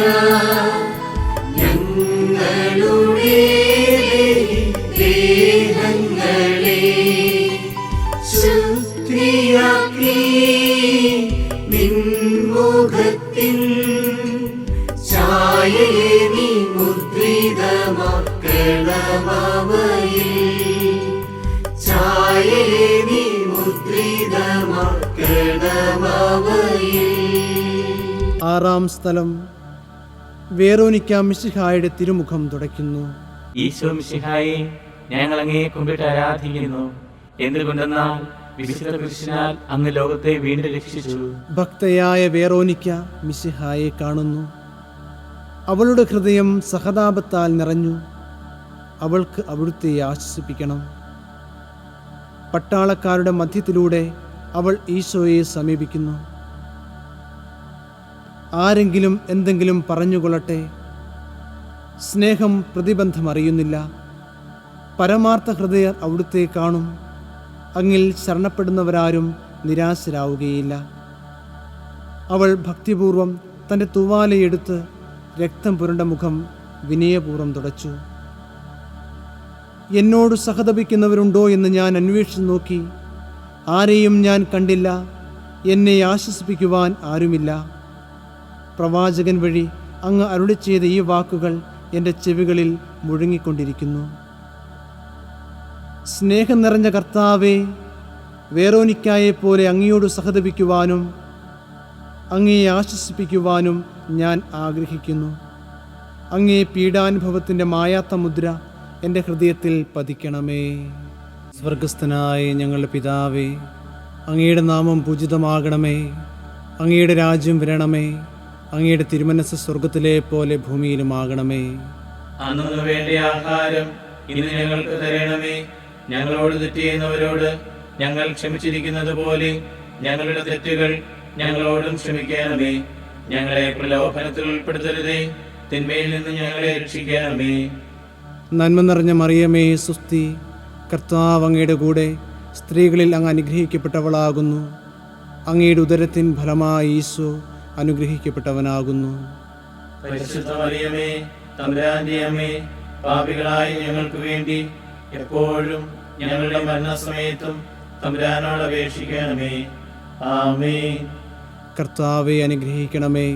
ഞങ്ങളുടെ ദേഹങ്ങളെ ശുദ്ധിയാക്കി നിൻമുഖത്തിൻ ഛായയെ നീ മുദ്രിതമാക്കണമവയിൽ ഛായയെ നീ മുദ്രിതമാക്കണമവയിൽ. ആറാം സ്ഥലം വേറോനിക്ക മിശിഹായുടെ തിരുമുഖം തുടയ്ക്കുന്നു. ഈശോ മിശിഹായെ, ഞങ്ങൾ അങ്ങയെ കുമ്പിട്ട് ആരാധിക്കുന്നു. എന്തുകൊണ്ടെന്നാൽ വിശുദ്ധ കൃഷ്ണനാൽ അങ്ങ് ലോകത്തെ വീണ്ടും രക്ഷിച്ചു. ഭക്തയായ വേറോനിക്ക മിശിഹായെ കാണുന്നു. അവളുടെ ഹൃദയം സഹതാപത്താൽ നിറഞ്ഞു. അവൾക്ക് അവിടുത്തെ ആശ്വസിപ്പിക്കണം. പട്ടാളക്കാരുടെ മധ്യത്തിലൂടെ അവൾ ഈശോയെ സമീപിക്കുന്നു. ആരെങ്കിലും എന്തെങ്കിലും പറഞ്ഞുകൊള്ളട്ടെ, സ്നേഹം പ്രതിബന്ധമറിയുന്നില്ല. പരമാർത്ഥ ഹൃദയർ അവിടുത്തെ കാണും. അങ്ങിൽ ശരണപ്പെടുന്നവരാരും നിരാശരാവുകയില്ല. അവൾ ഭക്തിപൂർവം തൻ്റെ തൂവാലയെടുത്ത് രക്തം പുരണ്ട മുഖം വിനയപൂർവ്വം തുടച്ചു. എന്നോട് സഹതപിക്കുന്നവരുണ്ടോ എന്ന് ഞാൻ അന്വേഷിച്ചു നോക്കി. ആരെയും ഞാൻ കണ്ടില്ല. എന്നെ ആശ്വസിപ്പിക്കുവാൻ ആരുമില്ല. പ്രവാചകൻ വഴി അങ്ങ് അരുളി ചെയ്ത ഈ വാക്കുകൾ എൻ്റെ ചെവികളിൽ മുഴങ്ങിക്കൊണ്ടിരിക്കുന്നു. സ്നേഹം നിറഞ്ഞ കർത്താവേ, വേറോനിക്കായെപ്പോലെ അങ്ങയോട് സഹതപിക്കുവാനും അങ്ങയെ ആശ്വസിപ്പിക്കുവാനും ഞാൻ ആഗ്രഹിക്കുന്നു. അങ്ങേ പീഡാനുഭവത്തിൻ്റെ മായാത്ത മുദ്ര എൻ്റെ ഹൃദയത്തിൽ പതിക്കണമേ. സ്വർഗസ്ഥനായ ഞങ്ങളുടെ പിതാവേ, അങ്ങയുടെ നാമം പൂജിതമാകണമേ. അങ്ങയുടെ രാജ്യം വരണമേ. അങ്ങയുടെ തിരുമനസ്സ് സ്വർഗത്തിലെ പോലെ ഭൂമിയിലുമാകണമേ. അന്നു വേണ്ട ആഹാരം ഇന്ന് ഞങ്ങൾക്ക് തരണമേ. ഞങ്ങളോട് തെറ്റ് ചെയ്യുന്നവരോട് ഞങ്ങൾ ക്ഷമിച്ചിരിക്കുന്നത് പോലെ ഞങ്ങളുടെ തെറ്റുകൾ ഞങ്ങളോടും ക്ഷമിക്കണമേ. ഞങ്ങളെ പ്രലോഭനത്തിൽ ഉൾപ്പെടുത്തരുതേ, തിന്മയിൽ നിന്ന് ഞങ്ങളെ രക്ഷിക്കണമേ. നന്മ നിറഞ്ഞ മറിയമേ, സുസ്തി, കർത്താവ് അങ്ങയുടെ കൂടെ സ്ത്രീകളിൽ അങ്ങ് അനുഗ്രഹിക്കപ്പെട്ടവളാകുന്നു. അങ്ങയുടെ ഉദരത്തിൻ ഫലമായി ഈശോ അനുഗ്രഹിക്കപ്പെട്ടവനാകുന്നു. പരിശുദ്ധ മറിയമേ, തമ്പുരാന്റെ അമ്മേ, പാപികളായ ഞങ്ങൾക്ക് വേണ്ടി എപ്പോഴും ഞങ്ങളുടെ മരണസമയത്തും തമ്പുരാനോട് അപേക്ഷിക്കണമേ. ആമേൻ. കർത്താവെ അനുഗ്രഹിക്കണമേ.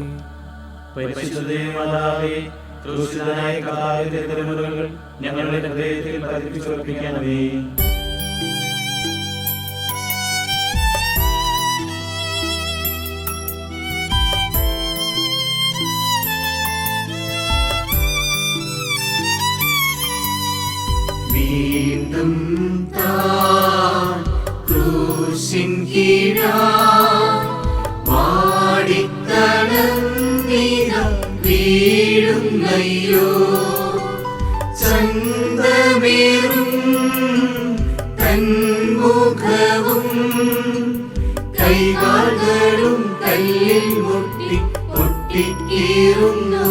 പരിശുദ്ധ മാതാവേ, ക്രൂശിതനായ കർത്താവിന്റെ തിരുമുറകൾ ഞങ്ങളുടെ ഹൃദയത്തിൽ പതിപ്പിച്ചുറപ്പിക്കണമേ. വീണ്ടും താൻ ക്രൂശിൻ കീഴായി വാടിത്തളർന്നിതാ വീഴുന്നയ്യോ. ചന്തമേറും തന്മുഖവും കൈകാലുകളും കല്ലിൽ മുട്ടി പൊട്ടിക്കീറുന്നു.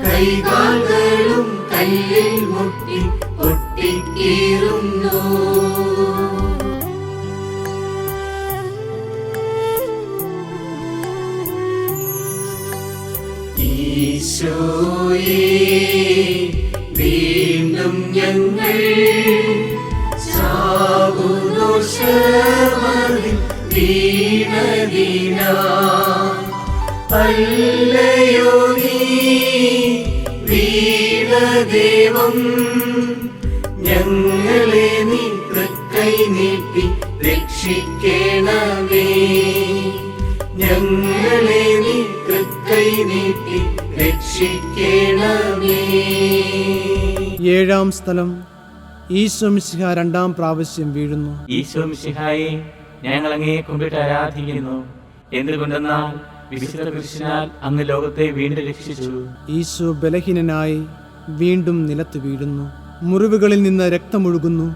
കൈകാലുകളും കല്ലിൽ മുട്ടി പൊട്ടിക്കീറുന്നു. ഈശോയേ, വീണ്ടും ഞങ്ങൾ ശാപദോഷമതിൽ വീണതിനാൽ അല്ലയോ നീ വീണദേവം. ഞങ്ങളെ നീ തൃക്കൈ നീട്ടി രക്ഷിക്കണമേ. ഞങ്ങളെ നീ തൃക്കൈ നീട്ടി രക്ഷിക്കണമേ. ഏഴാം സ്ഥലം ഈശോ മിശിഹ രണ്ടാം പ്രാവശ്യം വീഴുന്നു. ഈശോ മിശിഹായെ, ഞങ്ങൾ അങ്ങയെ കുമ്പിട്ട് ആരാധിക്കുന്നു. എന്തുകൊണ്ടെന്നാൽ വിശുദ്ധ കൃഷ്ണനാൽ അങ്ങ് ലോകത്തെ വീണ്ടും രക്ഷിച്ചു. ഈശോ ബലഹീനനായി വീണ്ടും നിലത്ത് വീഴുന്നു. മുറിവുകളിൽ നിന്ന് രക്തമൊഴുകുന്നു.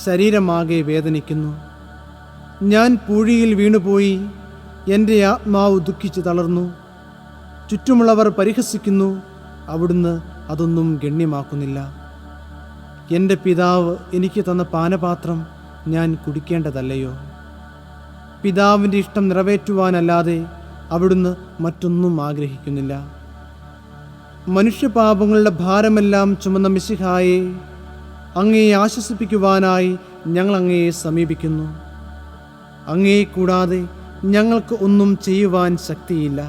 ശരീരമാകെ വേദനിക്കുന്നു. ഞാൻ പൂഴിയിൽ വീണുപോയി. എൻ്റെ ആത്മാവ് ദുഃഖിച്ച് തളർന്നു. ചുറ്റുമുള്ളവർ പരിഹസിക്കുന്നു. അവിടുന്ന് അതൊന്നും ഗണ്യമാക്കുന്നില്ല. എൻ്റെ പിതാവ് എനിക്ക് തന്ന പാനപാത്രം ഞാൻ കുടിക്കേണ്ടതല്ലയോ? പിതാവിൻ്റെ ഇഷ്ടം നിറവേറ്റുവാനല്ലാതെ അവിടുന്ന് മറ്റൊന്നും ആഗ്രഹിക്കുന്നില്ല. മനുഷ്യപാപങ്ങളുടെ ഭാരമെല്ലാം ചുമന്ന മിശിഹായെ, അങ്ങയെ ആശ്വസിപ്പിക്കുവാനായി ഞങ്ങൾ അങ്ങയെ സമീപിക്കുന്നു. അങ്ങയെ കൂടാതെ ഞങ്ങൾക്ക് ഒന്നും ചെയ്യുവാൻ ശക്തിയില്ല.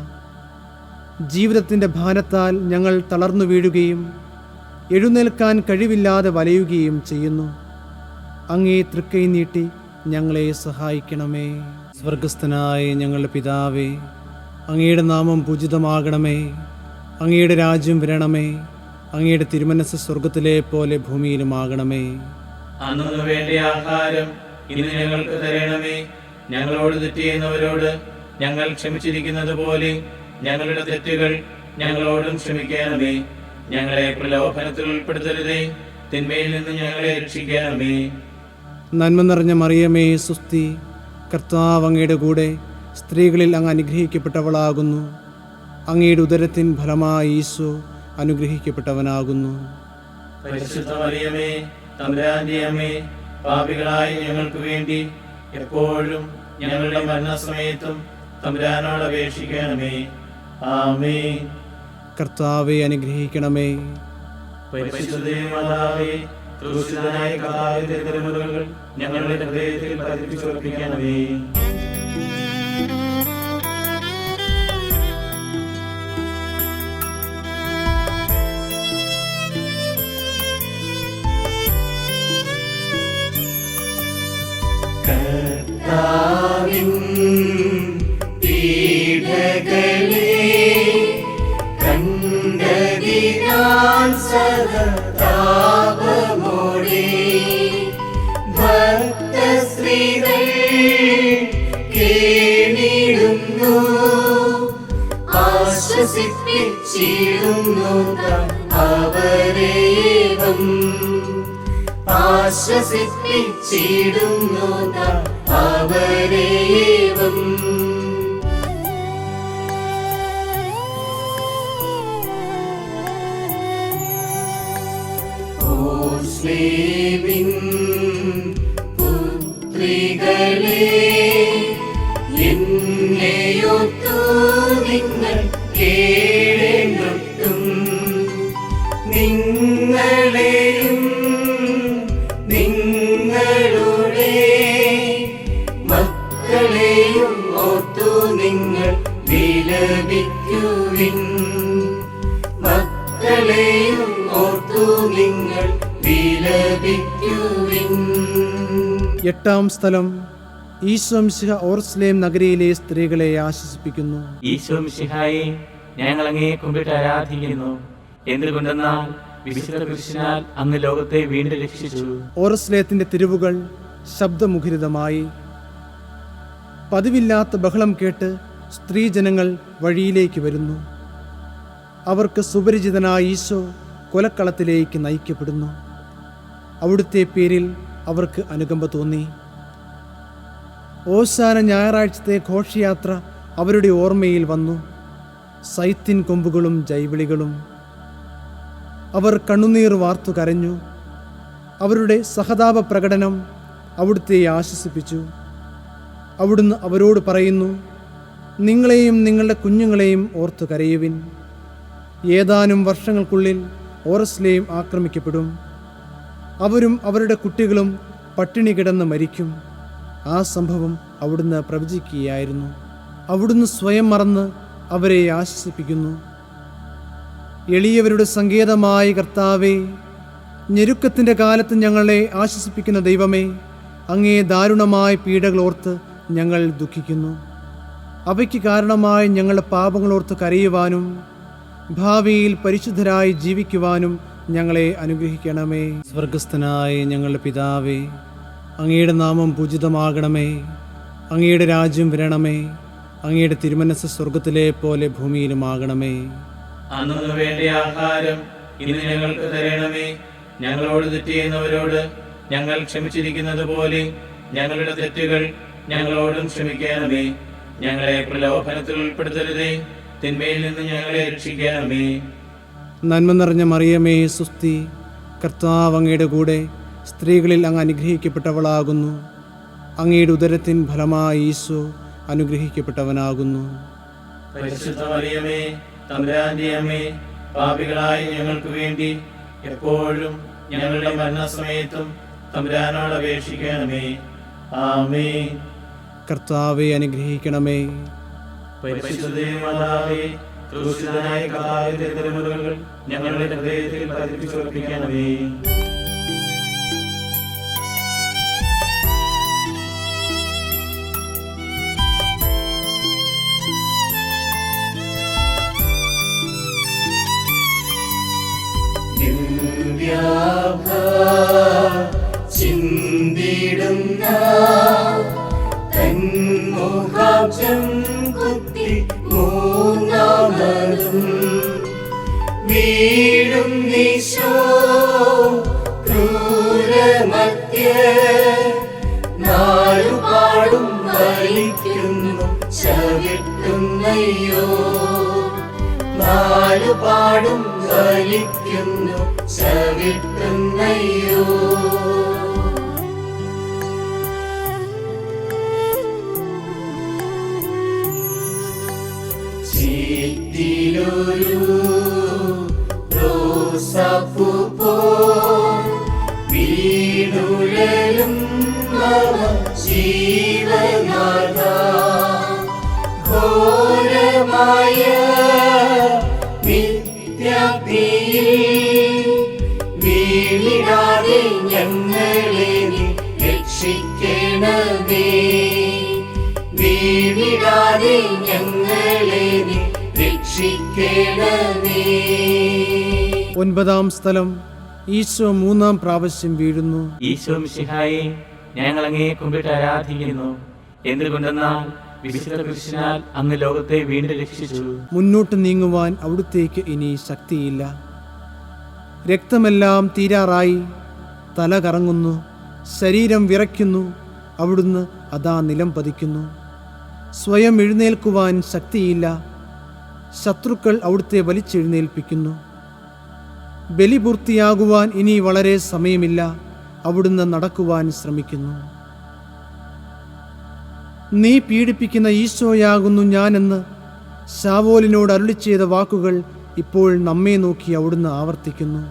ജീവിതത്തിൻ്റെ ഭാരത്താൽ ഞങ്ങൾ തളർന്നു വീഴുകയും എഴുന്നേൽക്കാൻ കഴിവില്ലാതെ വലയുകയും ചെയ്യുന്നു. അങ്ങേ തൃക്കൈ നീട്ടി ഞങ്ങളെ സഹായിക്കണമേ. സ്വർഗസ്ഥനായ ഞങ്ങളുടെ പിതാവേ, അങ്ങയുടെ നാമം പൂജിതമാകണമേ. അങ്ങയുടെ രാജ്യം വരണമേ. അങ്ങയുടെ തിരുമനസ്സ് സ്വർഗത്തിലെ പോലെ ഭൂമിയിലുമാകണമേ. അന്നു വേണ്ട ആഹാരം ഇന്ന് ഞങ്ങൾക്ക് തരണമേ. ഞങ്ങളോട് തെറ്റ് ചെയ്യുന്നവരോട് ഞങ്ങൾ ക്ഷമിച്ചിരിക്കുന്നത് പോലെ ഞങ്ങളുടെ തെറ്റുകൾ ഞങ്ങളോടും ക്ഷമിക്കണമേ. ഞങ്ങളെ പ്രലോഭനത്തിൽ ഉൾപ്പെടുത്തരുതേ, തിന്മയിൽ നിന്ന് ഞങ്ങളെ രക്ഷിക്കണമേ. നന്മ നിറഞ്ഞ മറിയമേ, സുസ്തി, കർത്താവ് അങ്ങയുടെ കൂടെ സ്ത്രീകളിൽ അങ്ങ് അനുഗ്രഹിക്കപ്പെട്ടവളാകുന്നു. അങ്ങയുടെ ഉദരത്തിൻ ഫലമായി ഈശോ അനുഗ്രഹിക്കപ്പെട്ടവനാകുന്നു. പരിശുദ്ധ മറിയമേ, തമ്പുരാന്റെ അമ്മേ, പാപികളായ ഞങ്ങൾക്ക് വേണ്ടി എപ്പോഴും ഞങ്ങളുടെ മരണസമയത്തും തമ്പുരാനോട് അപേക്ഷിക്കണമേ. ആമേൻ. കർത്താവെ അനുഗ്രഹിക്കണമേ. പരിശുദ്ധ മാതാവേ, ക്രൂശിതനായ കർത്താവിന്റെ തിരുമുറിവുകൾ ഞങ്ങളുടെ ഹൃദയത്തിൽ പതിപ്പിച്ചുറപ്പിക്കണമേ. കർത്താവിൻ പീഡകളെ കണ്ടതിനാൽ സഹതാപമോടെ ഭക്തശ്രീകൾ കേണിടുന്നു, ആശ്വസിപ്പിച്ചിടുന്നു അവരേവം, ആശ്വസിപ്പിച്ചിടുന്നു അവരേവം. ഓസ്ലേവിൻ പുത്രികളെ, എന്നെയൊത്തു നിങ്ങൾ കേഴെന്നൊട്ടും, നിങ്ങളെയും നിങ്ങളുടെ മക്കളെയും ഓർത്തു നിങ്ങൾ വിലപിക്കുവിൻ, മക്കളെയും ഓർത്തു നിങ്ങൾ വിലപിക്കുവിൻ. എട്ടാം സ്ഥലം, ഈശോ മിശിഹ ഓർസ്ലേം നഗരിയിലെ സ്ത്രീകളെ ആശ്വസിപ്പിക്കുന്നു. ഈശോ മിശിഹായെ, ഞങ്ങൾ അങ്ങയെ കുമ്പിട്ട് ആരാധിക്കുന്നു. എന്തുകൊണ്ടെന്നാൽ വിശുദ്ധ കൃഷ്ണനാൽ അങ്ങ് ലോകത്തെ വീണ്ടും രക്ഷിച്ചു. ഓർസ്ലേത്തിന്റെ തെരുവുകൾ ശബ്ദമുഖരിതമായി. പതിവില്ലാത്ത ബഹളം കേട്ട് സ്ത്രീജനങ്ങൾ വഴിയിലേക്ക് വരുന്നു. അവർക്ക് സുപരിചിതനായ ഈശോ കൊലക്കളത്തിലേക്ക് നയിക്കപ്പെടുന്നു. അവിടുത്തെ പേരിൽ അവർക്ക് അനുകമ്പ തോന്നി. ഓശാന ഞായറാഴ്ചത്തെ ഘോഷയാത്ര അവരുടെ ഓർമ്മയിൽ വന്നു. സൈത്തിൻ കൊമ്പുകളും ജൈവിളികളും. അവർ കണ്ണുനീർ വാർത്തു കരഞ്ഞു. അവരുടെ സഹതാപ പ്രകടനം അവിടുത്തെ ആശ്വസിപ്പിച്ചു. അവിടുന്ന് അവരോട് പറയുന്നു, നിങ്ങളെയും നിങ്ങളുടെ കുഞ്ഞുങ്ങളെയും ഓർത്തു കരയുവിൻ. ഏതാനും വർഷങ്ങൾക്കുള്ളിൽ ഓർസ്ലേം ആക്രമിക്കപ്പെടും. അവരും അവരുടെ കുട്ടികളും പട്ടിണി കിടന്ന് മരിക്കും. ആ സംഭവം അവിടുന്ന് പ്രവചിക്കുകയായിരുന്നു. അവിടുന്ന് സ്വയം മറന്ന് അവരെ ആശ്വസിപ്പിക്കുന്നു. എളിയവരുടെ സങ്കേതമായ കർത്താവേ, ഞെരുക്കത്തിൻ്റെ കാലത്ത് ഞങ്ങളെ ആശ്വസിപ്പിക്കുന്ന ദൈവമേ, അങ്ങേ ദാരുണമായ പീഡകളോർത്ത് ഞങ്ങൾ ദുഃഖിക്കുന്നു. അവയ്ക്ക് കാരണമായി ഞങ്ങളുടെ പാപങ്ങളോർത്ത് കരയുവാനും ഭാവിയിൽ പരിശുദ്ധരായി ജീവിക്കുവാനും ഞങ്ങളെ അനുഗ്രഹിക്കണമേ. സ്വർഗസ്ഥനായ ഞങ്ങളുടെ പിതാവേ, അങ്ങയുടെ നാമം പൂജിതമാകണമേ. അങ്ങയുടെ രാജ്യം വരണമേ. അങ്ങയുടെ തിരുമനസ്സ് സ്വർഗത്തിലെ പോലെ ഭൂമിയിലുമാകണമേ. അന്നു വേണ്ട ആഹാരം ഇന്ന് ഞങ്ങൾക്ക് തരണമേ. ഞങ്ങളോട് തെറ്റ് ചെയ്യുന്നവരോട് ഞങ്ങൾ ക്ഷമിച്ചിരിക്കുന്നത് പോലെ ഞങ്ങളുടെ തെറ്റുകൾ ഞങ്ങളോടും ക്ഷമിക്കണമേ. ഞങ്ങളെ പ്രലോഭനത്തിൽ ഉൾപ്പെടുത്തരുതേ, തിന്മയിൽ നിന്ന് ഞങ്ങളെ രക്ഷിക്കണമേ. നന്മ നിറഞ്ഞ മറിയമേ, സുസ്തി, കർത്താവ് അങ്ങയുടെ കൂടെ സ്ത്രീകളിൽ അങ്ങ് അനുഗ്രഹിക്കപ്പെട്ടവളാകുന്നു. അങ്ങയുടെ ഉദരത്തിൻ ഫലമായി ഈശോ അനുഗ്രഹിക്കപ്പെട്ടവനാകുന്നു. പരിശുദ്ധ മറിയമേ, തമ്പുരാന്റെ അമ്മേ, പാപികളായ ഞങ്ങൾക്ക് വേണ്ടി എപ്പോഴും ഞങ്ങളുടെ മരണസമയത്തും തമ്പുരാനോട് അപേക്ഷിക്കണമേ. ആമേൻ. കർത്താവെ അനുഗ്രഹിക്കണമേ. പരിശുദ്ധ മാതാവേ, ക്രൂശിതനായ കർത്താവിന്റെ തിരുമുറിവുകൾ ഞങ്ങളുടെ ഹൃദയത്തിൽ പതിപ്പിച്ചുറപ്പിക്കണമേ. ചിന്തിടുന്ന തന്മുഖാബ്ജം കുത്തി മൂന്നാമതും വീഴും നീശോ ക്രൂരമധ്യ നാലുപാടും വലിക്കുന്നു ചവിട്ടുന്നയ്യോ നാലുപാടും വലിക്കുന്നു ചവിട്ടുന്നയ്യോ. ചീറ്റിലൊരു റോസാപ്പൂ പോൽ വീണുഴലും മമ ജീവനാഥ ഘോരമായ വീണിടാതെ ഞങ്ങളെ നീ രക്ഷിക്കണമേ. വീണിടാതെ ഞങ്ങളെ നീ രക്ഷിക്കണമേ. 9-ാം സ്ഥലം. ഈശോ 3-ാം പ്രാവശ്യം വീഴുന്നു. ഈശോ മിശിഹായെ, ഞങ്ങൾ അങ്ങേ കുമ്പിട്ട് ആരാധിക്കുന്നു. എന്തുകൊണ്ടെന്നാൽ വിശുദ്ധ കൃഷ്ണനാൽ അങ്ങ് ലോകത്തെ വീണ്ടും രക്ഷിച്ചു. മുന്നോട്ട് നീങ്ങുവാൻ അവിടുത്തേക്ക് ഇനി ശക്തിയില്ല. രക്തമെല്ലാം തീരാറായി. തല കറങ്ങുന്നു, ശരീരം വിറയ്ക്കുന്നു. അവിടുന്ന് അതാ നിലം പതിക്കുന്നു. സ്വയം എഴുന്നേൽക്കുവാൻ ശക്തിയില്ല. ശത്രുക്കൾ അവിടുത്തെ വലിച്ചെഴുന്നേൽപ്പിക്കുന്നു. ബലി പൂർത്തിയാകുവാൻ ഇനി വളരെ സമയമില്ല. അവിടുന്ന് നടക്കുവാൻ ശ്രമിക്കുന്നു. നീ പീഡിപ്പിക്കുന്ന ഈശോയാകുന്നു ഞാനെന്ന് ശാവോലിനോട് അരുളി ചെയ്ത വാക്കുകൾ ഇപ്പോൾ നമ്മെ നോക്കി അവിടുന്ന് ആവർത്തിക്കുന്നു.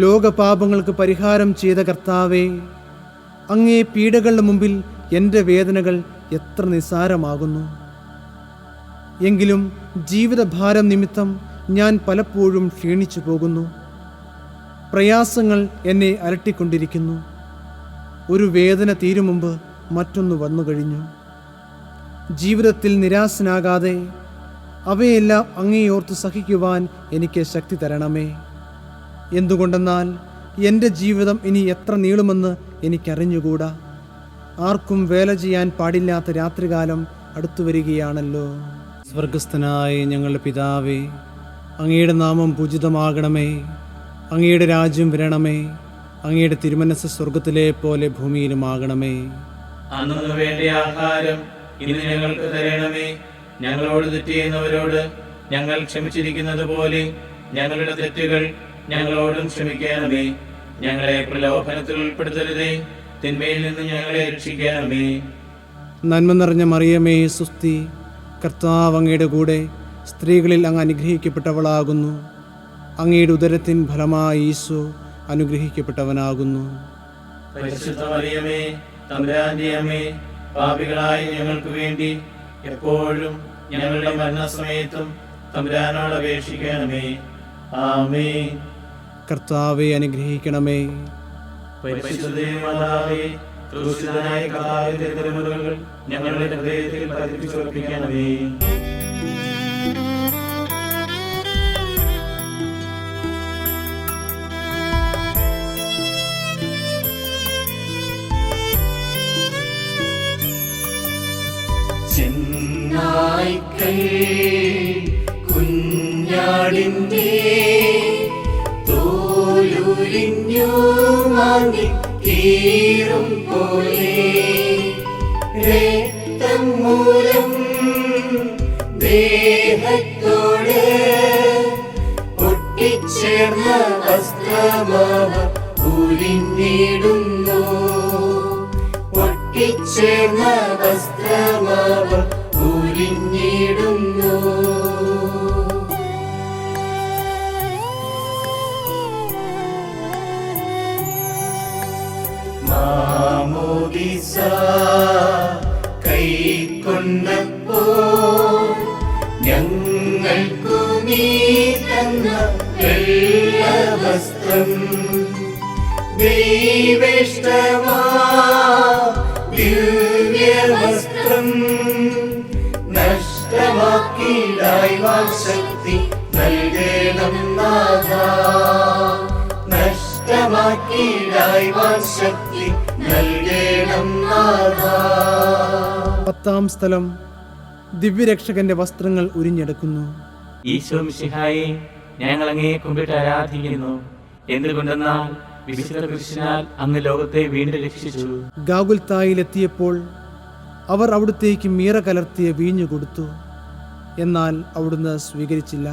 ലോകപാപങ്ങൾക്ക് പരിഹാരം ചെയ്ത കർത്താവേ, അങ്ങേ പീഡകളുടെ മുമ്പിൽ എൻ്റെ വേദനകൾ എത്ര നിസ്സാരമാകുന്നു. എങ്കിലും ജീവിതഭാരം നിമിത്തം ഞാൻ പലപ്പോഴും ക്ഷീണിച്ചു പോകുന്നു. പ്രയാസങ്ങൾ എന്നെ അലട്ടിക്കൊണ്ടിരിക്കുന്നു. ഒരു വേദന തീരും മുമ്പ് മറ്റൊന്ന് വന്നു കഴിഞ്ഞു. ജീവിതത്തിൽ നിരാശനാകാതെ അവയെല്ലാം അങ്ങേയോർത്ത് സഹിക്കുവാൻ എനിക്ക് ശക്തി തരണമേ. എന്തുകൊണ്ടെന്നാൽ എൻ്റെ ജീവിതം ഇനി എത്ര നീളുമെന്ന് എനിക്കറിഞ്ഞുകൂടാ. ആർക്കും വേല ചെയ്യാൻ പാടില്ലാത്ത രാത്രികാലം അടുത്തു വരികയാണല്ലോ. സ്വർഗസ്ഥനായ ഞങ്ങളുടെ പിതാവേ, അങ്ങയുടെ നാമം പൂജിതമാകണമേ. അങ്ങയുടെ രാജ്യം വരണമേ. അങ്ങയുടെ തിരുമനസ്സ് സ്വർഗത്തിലെ പോലെ ഭൂമിയിലുമാകണമേ. അന്നു വേണ്ട ആഹാരം ഇന്ന് ഞങ്ങൾക്ക് തരണമേ. ഞങ്ങളോട് തെറ്റ് ചെയ്യുന്നവരോട് ഞങ്ങൾ ക്ഷമിച്ചിരിക്കുന്നത് പോലെ ഞങ്ങളുടെ തെറ്റുകൾ ഞങ്ങളോടും ക്ഷമിക്കണമേ. ഞങ്ങളെ പ്രലോഭനത്തിൽ ഉൾപ്പെടുത്തരുതേ, തിന്മയിൽ നിന്ന് ഞങ്ങളെ രക്ഷിക്കണമേ. നന്മ നിറഞ്ഞ മറിയമേ, സുസ്തി, കർത്താവ് അങ്ങയുടെ കൂടെ സ്ത്രീകളിൽ അങ്ങ് അനുഗ്രഹിക്കപ്പെട്ടവളാകുന്നു. അങ്ങയുടെ ഉദരത്തിൻ ഫലമായി ഈശോ അനുഗ്രഹിക്കപ്പെട്ടവനാകുന്നു. പരിശുദ്ധ മറിയമേ, തമ്പുരാന്റെ അമ്മേ, പാപികളായ ഞങ്ങൾക്ക് വേണ്ടി എപ്പോഴും ഞങ്ങളുടെ മരണസമയത്തും തമ്പുരാനോട് അപേക്ഷിക്കണമേ. ആമേൻ. കർത്താവെ അനുഗ്രഹിക്കണമേ. പരിശുദ്ധ മാതാവേ, ക്രൂശിതനായ കർത്താവിന്റെ തിരുമുറിവുകൾ ഞങ്ങളുടെ ഹൃദയത്തിൽ പതിപ്പിച്ചുറപ്പിക്കണമേ. ചെന്നായ്ക്കൾ കുഞ്ഞാടിന്റെ തോലുരിഞ്ഞു മാന്തി കീറും പോലെ രക്തം മൂലം ദേഹത്തോട് ഒട്ടിച്ചേർന്ന വസ്ത്രമാവ ഉരിഞ്ഞിടുന്നു. ഒട്ടിച്ചേർന്ന വസ്ത്രമാവ ഉരിഞ്ഞിടുന്നു. മാമോദിസ കൈക്കൊണ്ടപ്പോൾ ഞങ്ങൾ നീ തന്ന വെള്ളവസ്ത്രം ദൈവേഷ്ടമാ ദിവ്യവസ്ത്രം നഷ്ടമാക്കിയിടായ്വാൻ ശക്തി നൽകണം നാഥ നഷ്ടമാക്കിയിടായ്വാൻ ശക്തി നൽകണം നാഥ. 10-ാം സ്ഥലം ദിവ്യരക്ഷകന്റെ വസ്ത്രങ്ങൾ ഉരിഞ്ഞെടുക്കുന്നു. ഈശോ മിശിഹായെ, ഞങ്ങൾ അങ്ങയെ കുമ്പിട്ട് ആരാധിക്കുന്നു. എന്തുകൊണ്ടെന്നാൽ വിശുദ്ധ കൃഷ്ണനാൽ അങ്ങ് ലോകത്തെ വീണ്ടും രക്ഷിച്ചു. ഗാഗുൽത്തായിലെത്തിയപ്പോൾ അവർ അവിടുത്തേക്ക് മീറ കലർത്തിയ വീഞ്ഞു കൊടുത്തു. എന്നാൽ അവിടുന്ന് സ്വീകരിച്ചില്ല.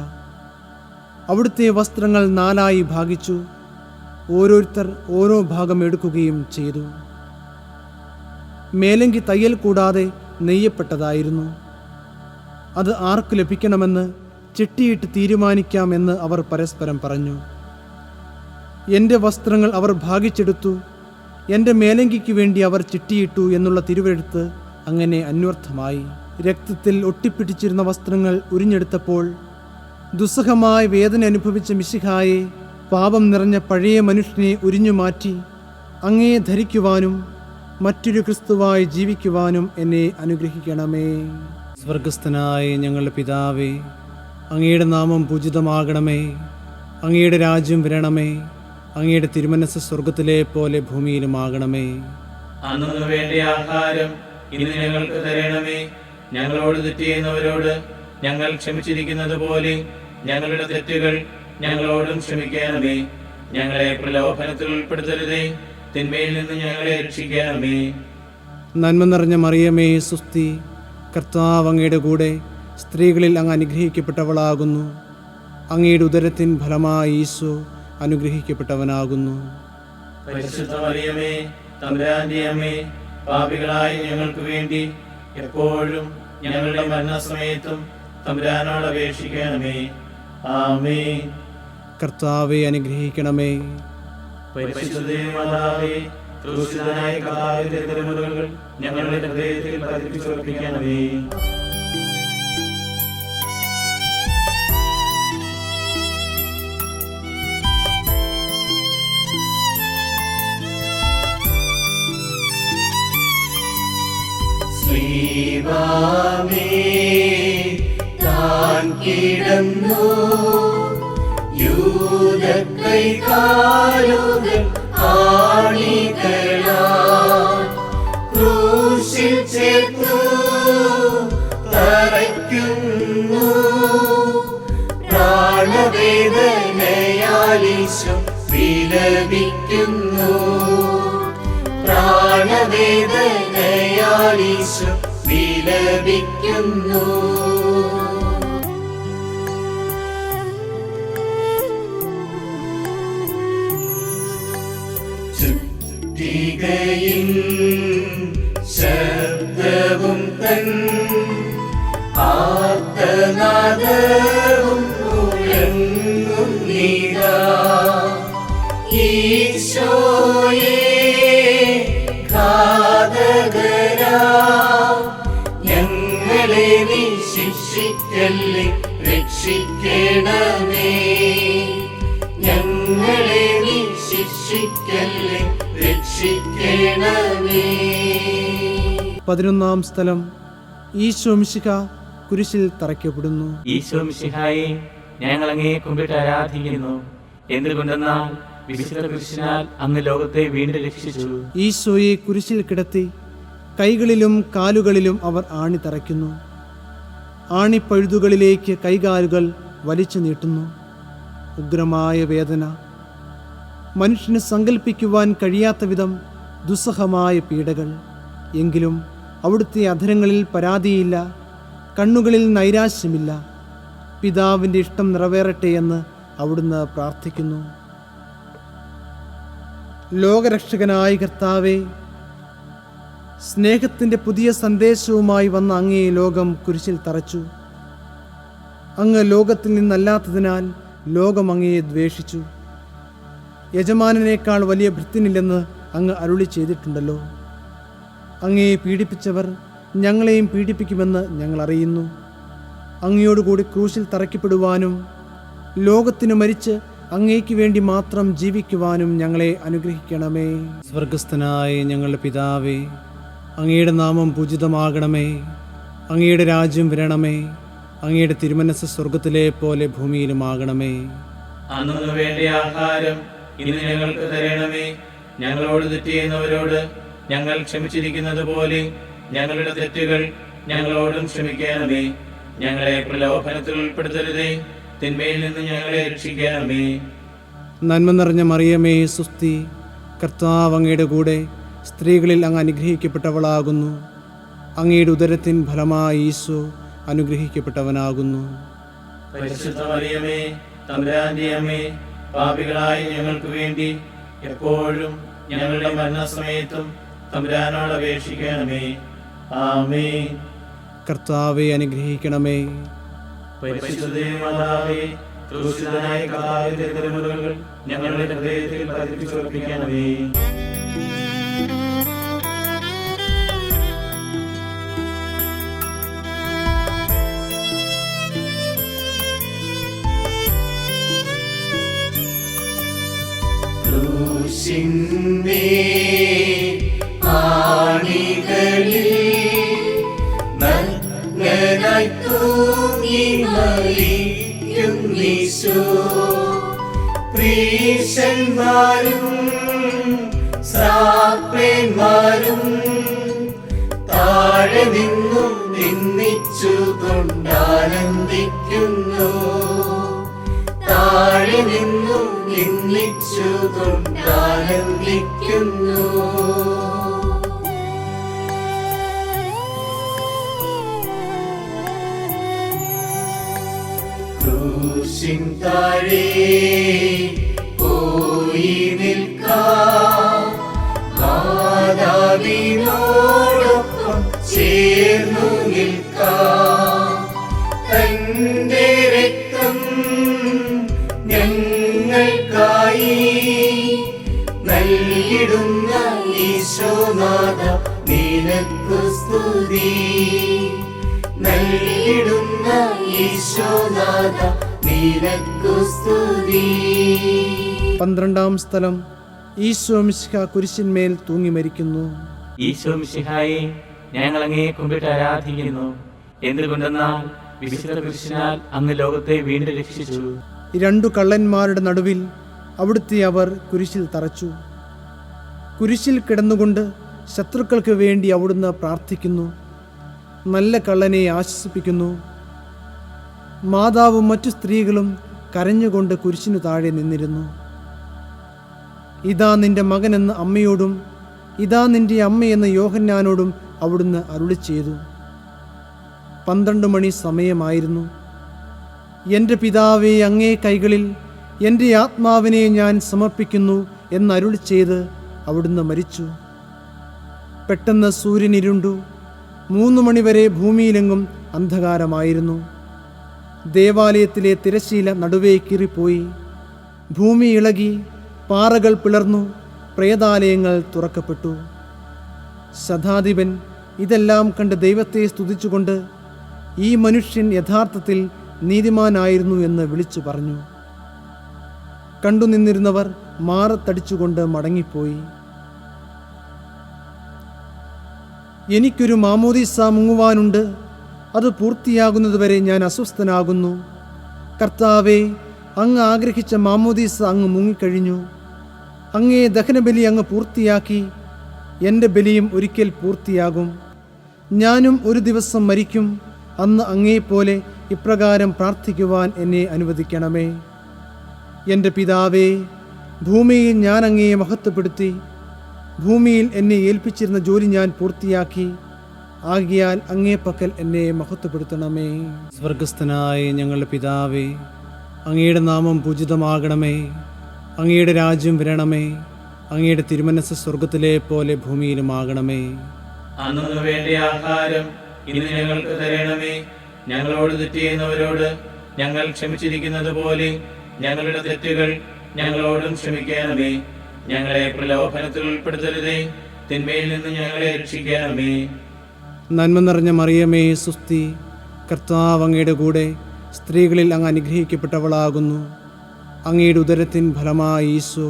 അവിടുത്തെ വസ്ത്രങ്ങൾ 4 ഭാഗിച്ചു. ഓരോരുത്തർ ഓരോ ഭാഗം എടുക്കുകയും ചെയ്തു. മേലങ്കി തയ്യൽ കൂടാതെ നെയ്യപ്പെട്ടതായിരുന്നു. അത് ആർക്ക് ലഭിക്കണമെന്ന് ചിട്ടിയിട്ട് തീരുമാനിക്കാമെന്ന് അവർ പരസ്പരം പറഞ്ഞു. എൻ്റെ വസ്ത്രങ്ങൾ അവർ ഭാഗിച്ചെടുത്തു, എൻ്റെ മേലങ്കിക്ക് വേണ്ടി അവർ ചിട്ടിയിട്ടു എന്നുള്ള തിരുവെഴുത്ത് അങ്ങനെ അന്വർത്ഥമായി. രക്തത്തിൽ ഒട്ടിപ്പിടിച്ചിരുന്ന വസ്ത്രങ്ങൾ ഉരിഞ്ഞെടുത്തപ്പോൾ ദുസ്സഹമായ വേദന അനുഭവിച്ച മിശിഹായെ, പാപം നിറഞ്ഞ പഴയ മനുഷ്യനെ ഉരിഞ്ഞുമാറ്റി അങ്ങയെ ധരിക്കുവാനും മറ്റൊരു ക്രിസ്തുവായി ജീവിക്കുവാനും എന്നെ അനുഗ്രഹിക്കണമേ. സ്വർഗസ്ഥനായ ഞങ്ങളുടെ പിതാവേ, അങ്ങയുടെ നാമം പൂജിതമാകണമേ. അങ്ങയുടെ രാജ്യം വരണമേ. അങ്ങയുടെ തിരുമനസ്സ് സ്വർഗത്തിലെ പോലെ ഭൂമിയിലുമാകണമേ. അന്നു വേണ്ട ആഹാരം ഇന്ന് ഞങ്ങൾക്ക് തരണമേ. ഞങ്ങളോട് തെറ്റ് ചെയ്യുന്നവരോട് ഞങ്ങൾ ക്ഷമിച്ചിരിക്കുന്നത് പോലെ ഞങ്ങളുടെ തെറ്റുകൾ ഞങ്ങളോടും ക്ഷമിക്കണമേ. ഞങ്ങളെ പ്രലോഭനത്തിൽ ഉൾപ്പെടുത്തരുതേ, തിന്മയിൽ നിന്ന് ഞങ്ങളെ രക്ഷിക്കണമേ. നന്മ നിറഞ്ഞ മറിയമേ, സുസ്തി, കർത്താവ് അങ്ങയുടെ കൂടെ സ്ത്രീകളിൽ അങ്ങ് അനുഗ്രഹിക്കപ്പെട്ടവളാകുന്നു. അങ്ങയുടെ ഉദരത്തിൻ ഫലമായി ഈശോ അനുഗ്രഹിക്കപ്പെട്ടവനാകുന്നു. പരിശുദ്ധ മറിയമേ, തമ്പുരാന്റെ അമ്മേ, പാപികളായ ഞങ്ങൾക്ക് വേണ്ടി എപ്പോഴും ഞങ്ങളുടെ മരണസമയത്തും തമ്പുരാനോട് അപേക്ഷിക്കണമേ. ആമേൻ. കർത്താവെ അനുഗ്രഹിക്കണമേ. പരിശുദ്ധ മാതാവേ, ക്രൂശിതനായ കർത്താവിന്റെ തിരുമുറിവുകൾ ഞങ്ങളുടെ ഹൃദയത്തിൽ പതിപ്പിച്ചുറപ്പിക്കണമേ. ശ്രീവാമേ താൻ കിടന്നു യൂദക്കൈകാലുകൾ ആണികളാൽ ക്രൂശിൽ ചേർത്തു തറയ്ക്കുന്നു. പ്രാണവേദനയാൽ ഈശോ വിലപിക്കുന്നു. പ്രാണവേദനയാൽ ഈശോ വിലപിക്കുന്നു. ചുറ്റികയിൽ ശബ്ദവും തൻ ആർത്തനാദവും മുഴങ്ങുന്നിതാ. ഈശോയേ ഘാതകരാ, ഞങ്ങളെ നീ ശിക്ഷിക്കല്ലേ, രക്ഷിക്കണമേ. ഞങ്ങളെ നീ ശിക്ഷിക്കല്ലേ, രക്ഷിക്കണമേ. 11-ാം സ്ഥലം ഈശോ മിശിഹ കുരിശിൽ തറയ്ക്കപ്പെടുന്നു. ഈശോ മിശിഹായെ, ഞങ്ങൾ അങ്ങയെ കുമ്പിട്ട് ആരാധിക്കുന്നു. എന്തുകൊണ്ടെന്നാൽ വിശുദ്ധ കൃഷ്ണനാൽ അങ്ങ് ലോകത്തെ വീണ്ടും രക്ഷിച്ചു. ഈശോയെ കുരിശിൽ കിടത്തി കൈകളിലും കാലുകളിലും അവർ ആണി തറയ്ക്കുന്നു. ആണിപ്പഴുതുകളിലേക്ക് കൈകാലുകൾ വലിച്ചു നീട്ടുന്നു. ഉഗ്രമായ വേദന, മനുഷ്യന് സങ്കല്പിക്കുവാൻ കഴിയാത്ത വിധം ദുസ്സഹമായ പീഡകൾ. എങ്കിലും അവിടുത്തെ അധരങ്ങളിൽ പരാതിയില്ല, കണ്ണുകളിൽ നൈരാശ്യമില്ല. പിതാവിൻ്റെ ഇഷ്ടം നിറവേറട്ടെ എന്ന് അവിടുന്ന് പ്രാർത്ഥിക്കുന്നു. ലോകരക്ഷകനായ കർത്താവേ, സ്നേഹത്തിൻ്റെ പുതിയ സന്ദേശവുമായി വന്ന അങ്ങേ ലോകം കുരിശിൽ തറച്ചു. അങ്ങ് ലോകത്തിൽ നിന്നല്ലാത്തതിനാൽ ലോകം അങ്ങയെ ദ്വേഷിച്ചു. യജമാനനേക്കാൾ വലിയ ഭൃത്യനില്ലെന്ന് അങ്ങ് അരുളി ചെയ്തിട്ടുണ്ടല്ലോ. അങ്ങയെ പീഡിപ്പിച്ചവർ ഞങ്ങളെയും പീഡിപ്പിക്കുമെന്ന് ഞങ്ങൾ അറിയുന്നു. അങ്ങയോടുകൂടി ക്രൂശിൽ തറയ്ക്കപ്പെടുവാനും ലോകത്തിനു മരിച്ച് അങ്ങേക്ക് വേണ്ടി മാത്രം ജീവിക്കുവാനും ഞങ്ങളെ അനുഗ്രഹിക്കണമേ. സ്വർഗസ്ഥനായ ഞങ്ങളുടെ പിതാവേ, അങ്ങയുടെ നാമം പൂജിതമാകണമേ. അങ്ങയുടെ രാജ്യം വരണമേ. അങ്ങയുടെ തിരുമനസ്സ് സ്വർഗത്തിലെ പോലെ ഭൂമിയിലുമാകണമേ. അന്നു വേണ്ട ആഹാരം ഇന്ന് ഞങ്ങൾക്ക് തരണമേ. ഞങ്ങളോട് തെറ്റ് ചെയ്യുന്നവരോട് ഞങ്ങൾ ക്ഷമിച്ചിരിക്കുന്നത് പോലെ ഞങ്ങളുടെ തെറ്റുകൾ ഞങ്ങളോടും ക്ഷമിക്കണമേ. ഞങ്ങളെ പ്രലോഭനത്തിൽ ഉൾപ്പെടുത്തരുതേ, തിന്മയിൽ നിന്ന് ഞങ്ങളെ രക്ഷിക്കണമേ. നന്മ നിറഞ്ഞ മറിയമേ, സുസ്തി, കർത്താവ് അങ്ങയുടെ കൂടെ സ്ത്രീകളിൽ അങ്ങ് അനുഗ്രഹിക്കപ്പെട്ടവളാകുന്നു. അങ്ങയുടെ ഉദരത്തിൻ ഫലമായി ഈശോ അനുഗ്രഹിക്കപ്പെട്ടവനാകുന്നു. പരിശുദ്ധ മറിയമേ, തമ്പുരാന്റെ അമ്മേ, പാപികളായ ഞങ്ങൾക്ക് വേണ്ടി എപ്പോഴും ഞങ്ങളുടെ മരണസമയത്തും തമ്പുരാനോട് അപേക്ഷിക്കണമേ. ആമേൻ. കർത്താവെ അനുഗ്രഹിക്കണമേ. പരിശുദ്ധ മാതാവേ, ക്രൂശിതനായ കർത്താവിന്റെ തിരുമുറിവുകൾ ഞങ്ങളുടെ ഹൃദയത്തിൽ പതിപ്പിച്ചുറപ്പിക്കണമേ. ക്രൂശിന്റെ ആണികളിൽ നഗ്നനായി തൂങ്ങി മരിക്കുന്നീശോ, പ്രീശന്മാരും ശ്രാപ്പന്മാരും താഴെ നിന്നും നിന്ദിച്ചുകൊണ്ടാനന്ദിക്കുന്നു. താഴെ നിന്നും നിന്ദിച്ചുകൊണ്ടാനന്ദിക്കുന്നു. ക്രൂശിൻ താഴെ പോയി നിൽക്കാം, മാതാവിനോടൊപ്പം ചേർന്നു നിൽക്കാം. തന്റെ രക്തം ഞങ്ങൾക്കായി നൽകിടുന്ന ഈശോനാഥ നിനക്കു സ്തുതി. നൽകിടുന്ന ഈശോനാഥ നിനക്കു സ്തുതി. 12-ാം സ്ഥലം, ഈശോ മിശിഹ കുരിശിന്മേൽ തൂങ്ങി മരിക്കുന്നു. ഈശോ മിശിഹായെ, ഞങ്ങൾ അങ്ങയെ കുമ്പിട്ട് ആരാധിക്കുന്നു. എന്തുകൊണ്ടെന്നാൽ വിശുദ്ധ കൃഷ്ണനാൽ അങ്ങ് ലോകത്തെ വീണ്ടും രക്ഷിച്ചു. 2 കള്ളന്മാരുടെ നടുവിൽ അവിടുത്തെ അവർ കുരിശിൽ തറച്ചു. കുരിശിൽ കിടന്നുകൊണ്ട് ശത്രുക്കൾക്ക് വേണ്ടി അവിടുന്ന് പ്രാർത്ഥിക്കുന്നു. നല്ല കള്ളനെ ആശ്വസിപ്പിക്കുന്നു. മാതാവും മറ്റു സ്ത്രീകളും കരഞ്ഞുകൊണ്ട് കുരിശിനു താഴെ നിന്നിരുന്നു. ഇതാ നിന്റെ മകനെന്ന് അമ്മയോടും ഇതാ നിന്റെ അമ്മയെന്ന് യോഹന്നാനോടും അവിടുന്ന് അരുളി ചെയ്തു. 12 മണി സമയമായിരുന്നു. എൻ്റെ പിതാവേ, അങ്ങേ കൈകളിൽ എൻ്റെ ആത്മാവിനെ ഞാൻ സമർപ്പിക്കുന്നു എന്നരുളി ചെയ്ത് അവിടുന്ന് മരിച്ചു. പെട്ടെന്ന് സൂര്യൻ ഇരുണ്ടു. 3 മണിവരെ ഭൂമിയിലെങ്ങും അന്ധകാരമായിരുന്നു. ദേവാലയത്തിലെ തിരശ്ശീല നടുവേ കീറിപ്പോയി. ഭൂമി ഇളകി, പാറകൾ പിളർന്നു, പ്രേതാലയങ്ങൾ തുറക്കപ്പെട്ടു. ശതാധിപൻ ഇതെല്ലാം കണ്ട് ദൈവത്തെ സ്തുതിച്ചുകൊണ്ട് ഈ മനുഷ്യൻ യഥാർത്ഥത്തിൽ നീതിമാനായിരുന്നു എന്ന് വിളിച്ചു പറഞ്ഞു. കണ്ടുനിന്നിരുന്നവർ മാറത്തടിച്ചുകൊണ്ട് മടങ്ങിപ്പോയി. എനിക്കൊരു മാമോദീസ മുങ്ങുവാനുണ്ട്, അത് പൂർത്തിയാകുന്നതുവരെ ഞാൻ അസ്വസ്ഥനാകുന്നു. കർത്താവേ, അങ്ങ് ആഗ്രഹിച്ച മാമോദീസ അങ്ങ് മുങ്ങിക്കഴിഞ്ഞു. അങ്ങേ ദഹനബലി അങ്ങ് പൂർത്തിയാക്കി. എൻ്റെ ബലിയും ഒരിക്കൽ പൂർത്തിയാകും. ഞാനും ഒരു ദിവസം മരിക്കും. അന്ന് അങ്ങേപ്പോലെ ഇപ്രകാരം പ്രാർത്ഥിക്കുവാൻ എന്നെ അനുവദിക്കണമേ. എൻ്റെ പിതാവേ, ഭൂമിയിൽ ഞാൻ അങ്ങയെ മഹത്വപ്പെടുത്തി. ഭൂമിയിൽ എന്നെ ഏൽപ്പിച്ചിരുന്ന ജോലി ഞാൻ പൂർത്തിയാക്കി. ആകിയാൽ അങ്ങേ പക്കൽ എന്നെ മഹത്വപ്പെടുത്തണമേ. സ്വർഗസ്ഥനായ ഞങ്ങളുടെ പിതാവേ, അങ്ങയുടെ നാമം പൂജിതമാകണമേ. അങ്ങയുടെ രാജ്യം വരണമേ. അങ്ങയുടെ തിരുമനസ്സ് സ്വർഗത്തിലെ പോലെ ഭൂമിയിലുമാകണമേ. അന്നു വേണ്ട ആഹാരം ഇന്ന് ഞങ്ങൾക്ക് തരണമേ. ഞങ്ങളോട് തെറ്റ് ചെയ്യുന്നവരോട് ഞങ്ങൾ ക്ഷമിച്ചിരിക്കുന്നത് പോലെ ഞങ്ങളുടെ തെറ്റുകൾ ഞങ്ങളോടും ക്ഷമിക്കണമേ. ഞങ്ങളെ പ്രലോഭനത്തിൽ ഉൾപ്പെടുത്തരുതേ, തിന്മയിൽ നിന്ന് ഞങ്ങളെ രക്ഷിക്കണമേ. നന്മ നിറഞ്ഞ മറിയമേ, സുസ്തി, കർത്താവ് അങ്ങയുടെ കൂടെ സ്ത്രീകളിൽ അങ്ങ് അനുഗ്രഹിക്കപ്പെട്ടവളാകുന്നു. അങ്ങയുടെ ഉദരത്തിൻ ഫലമായി ഈശോ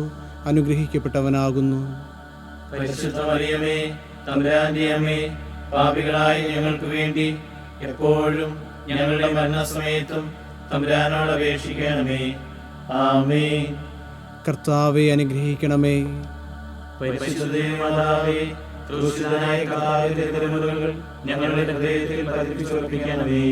അനുഗ്രഹിക്കപ്പെട്ടവനാകുന്നു. പരിശുദ്ധ മറിയമേ, തമ്പുരാന്റെ അമ്മേ, പാപികളായ ഞങ്ങൾക്ക് വേണ്ടി എപ്പോഴും ഞങ്ങളുടെ മരണസമയത്തും തമ്പുരാനോട് അപേക്ഷിക്കണമേ. ആമേൻ. കർത്താവെ അനുഗ്രഹിക്കണമേ. പരിശുദ്ധ മാതാവേ, ക്രൂശിതനായ കർത്താവിന്റെ തിരുമുറിവുകൾ ഞങ്ങളുടെ ഹൃദയത്തിൽ പതിപ്പിച്ചുറപ്പിക്കണമേ.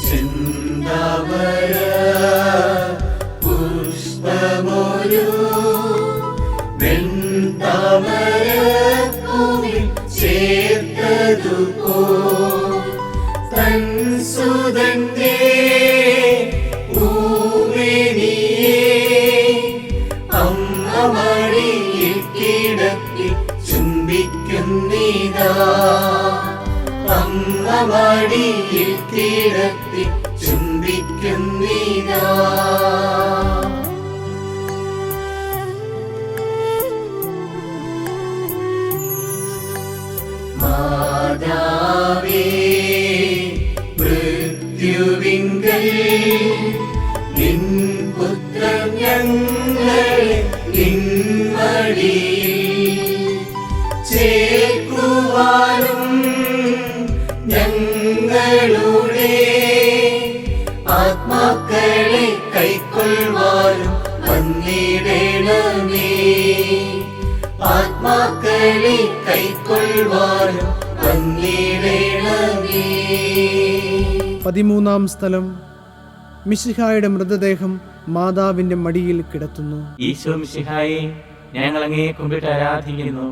ചിന്താമര പുഷ്പമൊരു വെൺതാമരപ്പൂവിൽ ചേർത്തതുപോ തൻ സുതന്റെ പൂമേനിയെ അമ്മ മടിയിൽ കിടത്തി ചുംബിക്കുന്നിതാ. അമ്മ മടിയിൽ കിടത്തി ചുംബിക്കുന്നിതാ. മാതാവേ, മൃത്യുവിങ്കൽ നിൻ പുത്രൻ ഞങ്ങളെ നിൻ മടിയിൽ ചേർക്കുവാനും ഞങ്ങളുടെ ആത്മാക്കളെ കൈക്കൊള്ളുവാനും വന്നിടണമേ. ആത്മാക്കളെ കൈക്കൊള്ളുവാനും വന്നിടണമേ. 13-ാം സ്ഥലം മിശിഹായുടെ മൃതദേഹം മാതാവിന്റെ മടിയിൽ കിടത്തുന്നു. ഈശോ മിശിഹായെ, ഞങ്ങൾ അങ്ങയെ കുമ്പിട്ട് ആരാധിക്കുന്നു.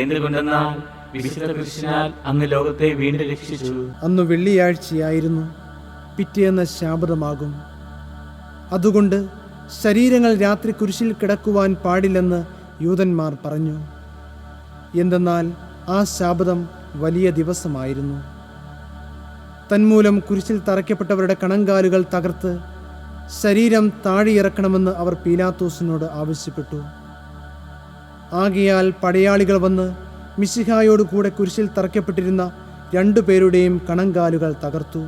എന്തുകൊണ്ടെന്നാൽ വിശുദ്ധ കൃഷ്ണനാൽ അങ്ങ് ലോകത്തെ വീണ്ടും രക്ഷിച്ചു. അന്ന് വെള്ളിയാഴ്ചയായിരുന്നു. പിറ്റേന്ന് ശാബതമാകും. അതുകൊണ്ട് ശരീരങ്ങൾ രാത്രി കുരിശിൽ കിടക്കുവാൻ പാടില്ലെന്ന് യൂതന്മാർ പറഞ്ഞു. എന്തെന്നാൽ ആ ശാബതം വലിയ ദിവസമായിരുന്നു. തന്മൂലം കുരിശിൽ തറയ്ക്കപ്പെട്ടവരുടെ കണങ്കാലുകൾ തകർത്ത് ശരീരം താഴെയിറക്കണമെന്ന് അവർ പീലാത്തോസിനോട് ആവശ്യപ്പെട്ടു. ആകയാൽ പടയാളികൾ വന്ന് മിശിഹായോട് കൂടെ കുരിശിൽ തറയ്ക്കപ്പെട്ടിരുന്ന 2 പേരുടെയും കണങ്കാലുകൾ തകർത്തു.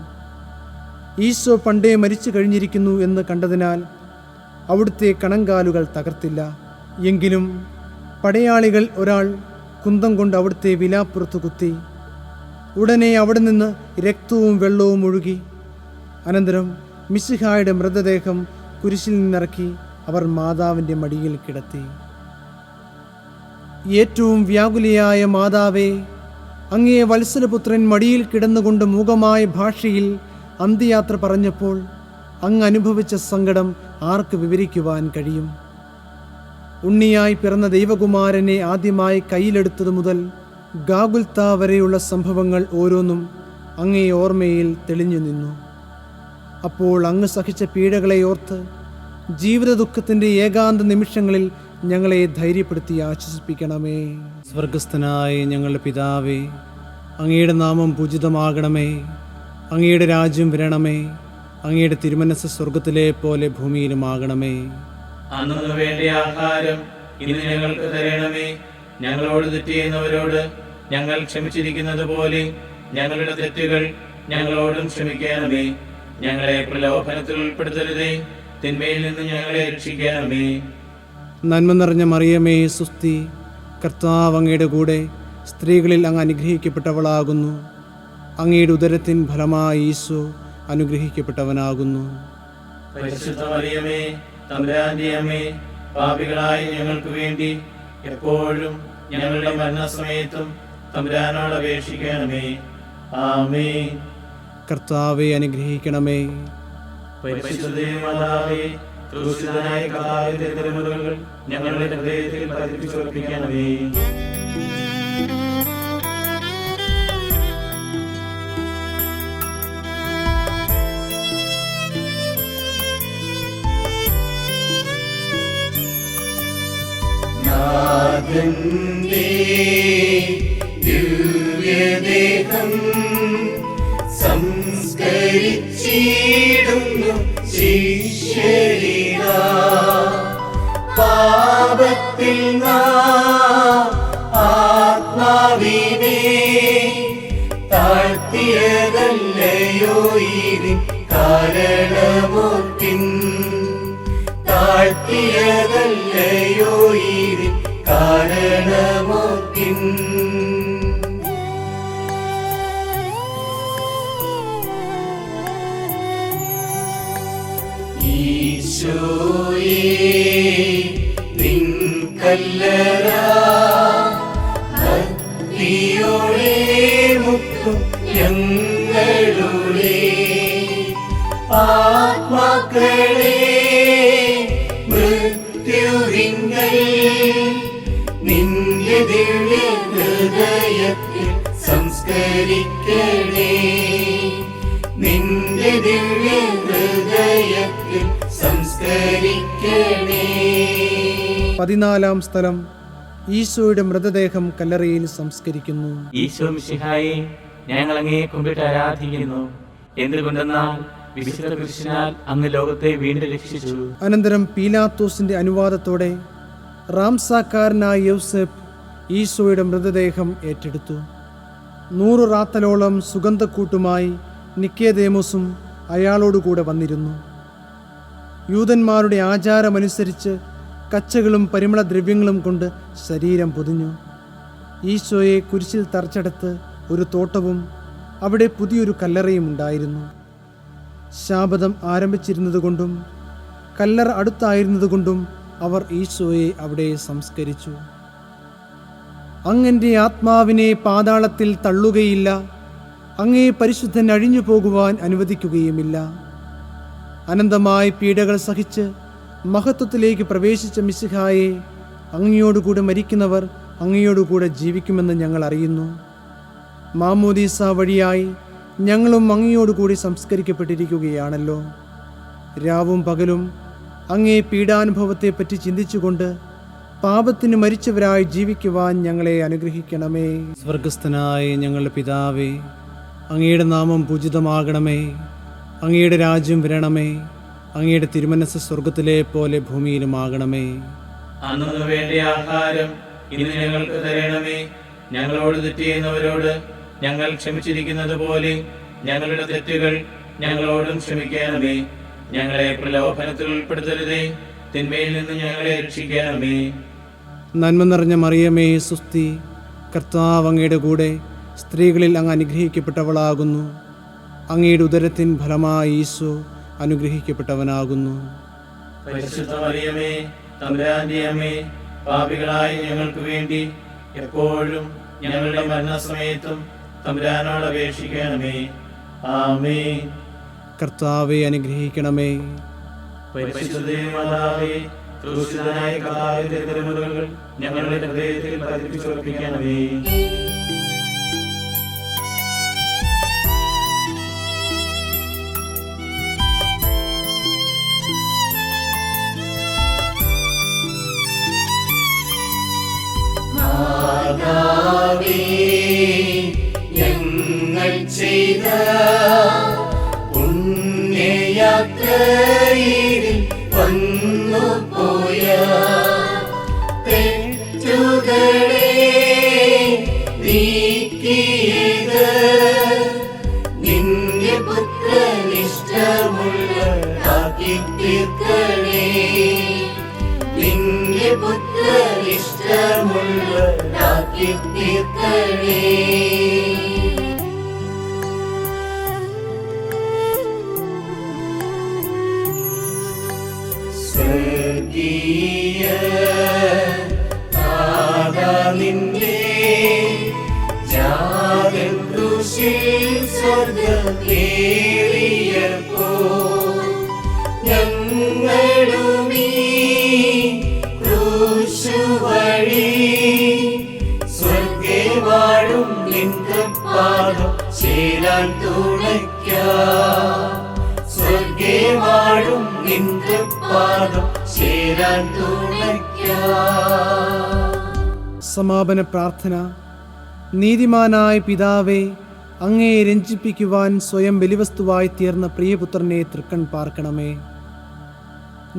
ഈശോ പണ്ടേ മരിച്ചു കഴിഞ്ഞിരിക്കുന്നു എന്ന് കണ്ടതിനാൽ അവിടുത്തെ കണങ്കാലുകൾ തകർത്തില്ല. എങ്കിലും പടയാളികൾ ഒരാൾ കുന്തം കൊണ്ട് അവിടുത്തെ വിലാപ്പുറത്ത് കുത്തി. ഉടനെ അവിടെ നിന്ന് രക്തവും വെള്ളവും ഒഴുകി. അനന്തരം മിശിഹായുടെ മൃതദേഹം കുരിശിൽ നിന്നിറക്കി അവർ മാതാവിൻ്റെ മടിയിൽ കിടത്തി. ഏറ്റവും വ്യാകുലയായ മാതാവേ, അങ്ങേ വത്സലപുത്രൻ മടിയിൽ കിടന്നുകൊണ്ട് മൂകമായ ഭാഷയിൽ അന്ത്യയാത്ര പറഞ്ഞപ്പോൾ അങ്ങ് അനുഭവിച്ച സങ്കടം ആർക്ക് വിവരിക്കുവാൻ കഴിയും? ഉണ്ണിയായി പിറന്ന ദൈവകുമാരനെ ആദ്യമായി കയ്യിലെടുത്തതു മുതൽ ഗാഗുൽത്ത വരെയുള്ള സംഭവങ്ങൾ ഓരോന്നും അങ്ങേ ഓർമ്മയിൽ തെളിഞ്ഞു നിന്നു. അപ്പോൾ അങ്ങ് സഹിച്ച പീഡകളെ ഓർത്ത് ജീവിത ദുഃഖത്തിൻ്റെ ഏകാന്ത നിമിഷങ്ങളിൽ ഞങ്ങളെ ധൈര്യപ്പെടുത്തി ആശ്വസിപ്പിക്കണമേ. സ്വർഗസ്ഥനായ ഞങ്ങളുടെ പിതാവേ, അങ്ങയുടെ നാമം പൂജിതമാകണമേ. അങ്ങയുടെ രാജ്യം വരണമേ. അങ്ങയുടെ തിരുമനസ്സ് സ്വർഗത്തിലെ പോലെ ഭൂമിയിലുമാകണമേ. അന്നു വേണ്ട ആഹാരം ഇന്ന് ഞങ്ങൾക്ക് തരണമേ. ഞങ്ങളോട് തെറ്റ് ചെയ്യുന്നവരോട് ഞങ്ങൾ ക്ഷമിച്ചിരിക്കുന്നത് പോലെ ഞങ്ങളുടെ തെറ്റുകൾ ഞങ്ങളോടും ക്ഷമിക്കണമേ. ഞങ്ങളെ പ്രലോഭനത്തിൽ ഉൾപ്പെടുത്തരുതേ, തിന്മയിൽ നിന്ന് ഞങ്ങളെ രക്ഷിക്കണമേ. നന്മ നിറഞ്ഞ മറിയമേ, സുസ്തി, കർത്താവ് അങ്ങയുടെ കൂടെ സ്ത്രീകളിൽ അങ്ങ് അനുഗ്രഹിക്കപ്പെട്ടവളാകുന്നു. അങ്ങയുടെ ഉദരത്തിൻ ഫലമായി ഈശോ അനുഗ്രഹിക്കപ്പെട്ടവനാകുന്നു. പരിശുദ്ധ മറിയമേ, തമ്പുരാന്റെ അമ്മേ, പാപികളായ ഞങ്ങൾക്ക് വേണ്ടി എപ്പോഴും ഞങ്ങളുടെ മരണസമയത്തും തമ്പുരാനോട് അപേക്ഷിക്കണമേ. ആമേൻ. കർത്താവെ അനുഗ്രഹിക്കണമേ. പരിശുദ്ധ മാതാവേ, ക്രൂശിതനായ കർത്താവിന്റെ തിരുമുറിവുകൾ ഞങ്ങളുടെ ഹൃദയത്തിൽ പതിപ്പിച്ചുറപ്പിക്കണമേ. നാഥന്റെ ദിവ്യദേഹം സംസ്കരിച്ചിടുന്നു ശിഷ്യരിതാ പാപത്തിൽ ആത്മാവിനെ താഴ്ത്തിയതല്ലയോ ഇതിൻ കാരണമോർത്തിൻ താഴ്ത്തിയതല്ലയോ ഇതിൻ കാരണമോർത്തിൻ ഈശോയേ നിൻ കല്ലറ ഭക്തിയോടെ മുക്കും ഞങ്ങളുടെ ആത്മാക്കളെ മൃത്യുവിങ്കൽ നിന്റെ ദിവ്യ ഹൃദയത്തിൽ സംസ്കരിക്കണേ നിന്റെ ദിവ്യ ഹൃദയത്തിൽ സംസ്കരിക്കണേ. 14-ാം സ്ഥലം ഈശോയുടെ മൃതദേഹം കല്ലറയിൽ സംസ്കരിക്കുന്നു. ഈശോ മിശിഹായെ, ഞങ്ങൾ അങ്ങയെ കുമ്പിട്ട് ആരാധിക്കുന്നു. എന്തുകൊണ്ടെന്നാൽ വിശുദ്ധ കൃഷ്ണനാൽ അങ്ങ് ലോകത്തെ വീണ്ടും രക്ഷിച്ചു. അനന്തരം പീലാത്തോസിന്റെ അനുവാദത്തോടെ റാംസാക്കാരനായ യൗസേപ്പ് ഈശോയുടെ മൃതദേഹം ഏറ്റെടുത്തു. 100 റാത്തലോളം സുഗന്ധക്കൂട്ടുമായി നിക്കേദേമോസും അയാളോടുകൂടെ വന്നിരുന്നു. യൂതന്മാരുടെ ആചാരമനുസരിച്ച് കച്ചകളും പരിമളദ്രവ്യങ്ങളും കൊണ്ട് ശരീരം പൊതിഞ്ഞു. ഈശോയെ കുരിശിൽ തറച്ചെടുത്ത് ഒരു തോട്ടവും അവിടെ പുതിയൊരു കല്ലറയും ഉണ്ടായിരുന്നു. ശാബദം ആരംഭിച്ചിരുന്നതുകൊണ്ടും കല്ലറ അടുത്തായിരുന്നതുകൊണ്ടും അവർ ഈശോയെ അവിടെ സംസ്കരിച്ചു. അങ്ങൻ്റെ ആത്മാവിനെ പാതാളത്തിൽ തള്ളുകയില്ല, അങ്ങേ പരിശുദ്ധൻ അഴിഞ്ഞു പോകുവാൻ അനുവദിക്കുകയുമില്ല. അനന്തമായ പീഡകൾ സഹിച്ച് മഹത്വത്തിലേക്ക് പ്രവേശിച്ച മിശിഹായെ, അങ്ങയോടുകൂടെ മരിക്കുന്നവർ അങ്ങയോടുകൂടെ ജീവിക്കുമെന്ന് ഞങ്ങൾ അറിയുന്നു. മാമോദീസ വഴിയായി ഞങ്ങളും അങ്ങയോടുകൂടി സംസ്കരിക്കപ്പെട്ടിരിക്കുകയാണല്ലോ. രാവും പകലും അങ്ങേ പീഡാനുഭവത്തെപ്പറ്റി ചിന്തിച്ചുകൊണ്ട് പാപത്തിന് മരിച്ചവരായി ജീവിക്കുവാൻ ഞങ്ങളെ അനുഗ്രഹിക്കണമേ. സ്വർഗസ്ഥനായ ഞങ്ങളുടെ പിതാവേ, അങ്ങയുടെ നാമം പൂജിതമാകണമേ. അങ്ങയുടെ രാജ്യം വരണമേ. അങ്ങയുടെ തിരുമനസ്സ് സ്വർഗത്തിലെ പോലെ ഭൂമിയിലുമാകണമേ. അന്നു വേണ്ട ആഹാരം ഇന്ന് ഞങ്ങൾക്ക് തരണമേ. ഞങ്ങളോട് തെറ്റ് ചെയ്യുന്നവരോട് ഞങ്ങൾ ക്ഷമിച്ചിരിക്കുന്നത് പോലെ ഞങ്ങളുടെ തെറ്റുകൾ ഞങ്ങളോടും ക്ഷമിക്കണമേ. ഞങ്ങളെ പ്രലോഭനത്തിൽ ഉൾപ്പെടുത്തരുതേ, തിന്മയിൽ നിന്ന് ഞങ്ങളെ രക്ഷിക്കണമേ. നന്മ നിറഞ്ഞ മറിയമേ, സുസ്തി, കർത്താവ് അങ്ങയുടെ കൂടെ സ്ത്രീകളിൽ അങ്ങ് അനുഗ്രഹിക്കപ്പെട്ടവളാകുന്നു. അങ്ങയുടെ ഉദരത്തിൻ ഫലമായി ഈശോ അനുഗ്രഹിക്കപ്പെട്ടവനാകുന്നു. പരിശുദ്ധ മറിയമേ, തമ്പുരാന്റെ അമ്മേ, പാപികളായ ഞങ്ങൾക്ക് വേണ്ടി എപ്പോഴും ഞങ്ങളുടെ മരണസമയത്തും തമ്പുരാനോട് അപേക്ഷിക്കണമേ. ആമേൻ. കർത്താവെ അനുഗ്രഹിക്കണമേ. പരിശുദ്ധ മാതാവേ, ക്രൂശിതനായ കർത്താവിന്റെ തിരുമുറിവുകൾ ഞങ്ങളുടെ ഹൃദയത്തിൽ പതിപ്പിച്ചുറപ്പിക്കണമേ. മാതാവേ, ഞങ്ങൾ ചെയ്ത പുണ്യയാത്രയിൽ വന്നുപോയ തെറ്റുകളെ നീക്കിയത് നിന്റെ പുത്രനിഷ്ടമുള്ളതാക്കി തീർക്കണേ. നിന്റെ പുത്രനിഷ്ടമുള്ളതാക്കി തീർക്കണേ. സ്വർഗീയ നാഥാ, നിന്റെ ജാതൻ ക്രൂശിൽ സ്വർഗ്ഗമേറിയപ്പോൾ ഞങ്ങളുമീ ക്രൂശു വഴി സ്വർഗ്ഗേ വാഴും നിൻ തൃപ്പാദം ചേരാൻ തുണയ്ക്കാം. സ്വർഗ്ഗേ വാഴും നിൻ തൃപ്പാദം ചേരാൻ തുണയ്ക്കാം. സമാപന പ്രാർത്ഥന. നീതിമാനായ പിതാവേ, അങ്ങയെ രഞ്ജിപ്പിക്കുവാൻ സ്വയം ബലിവസ്തുവായി തീർന്ന പ്രിയപുത്രനെ തൃക്കൺ പാർക്കണമേ.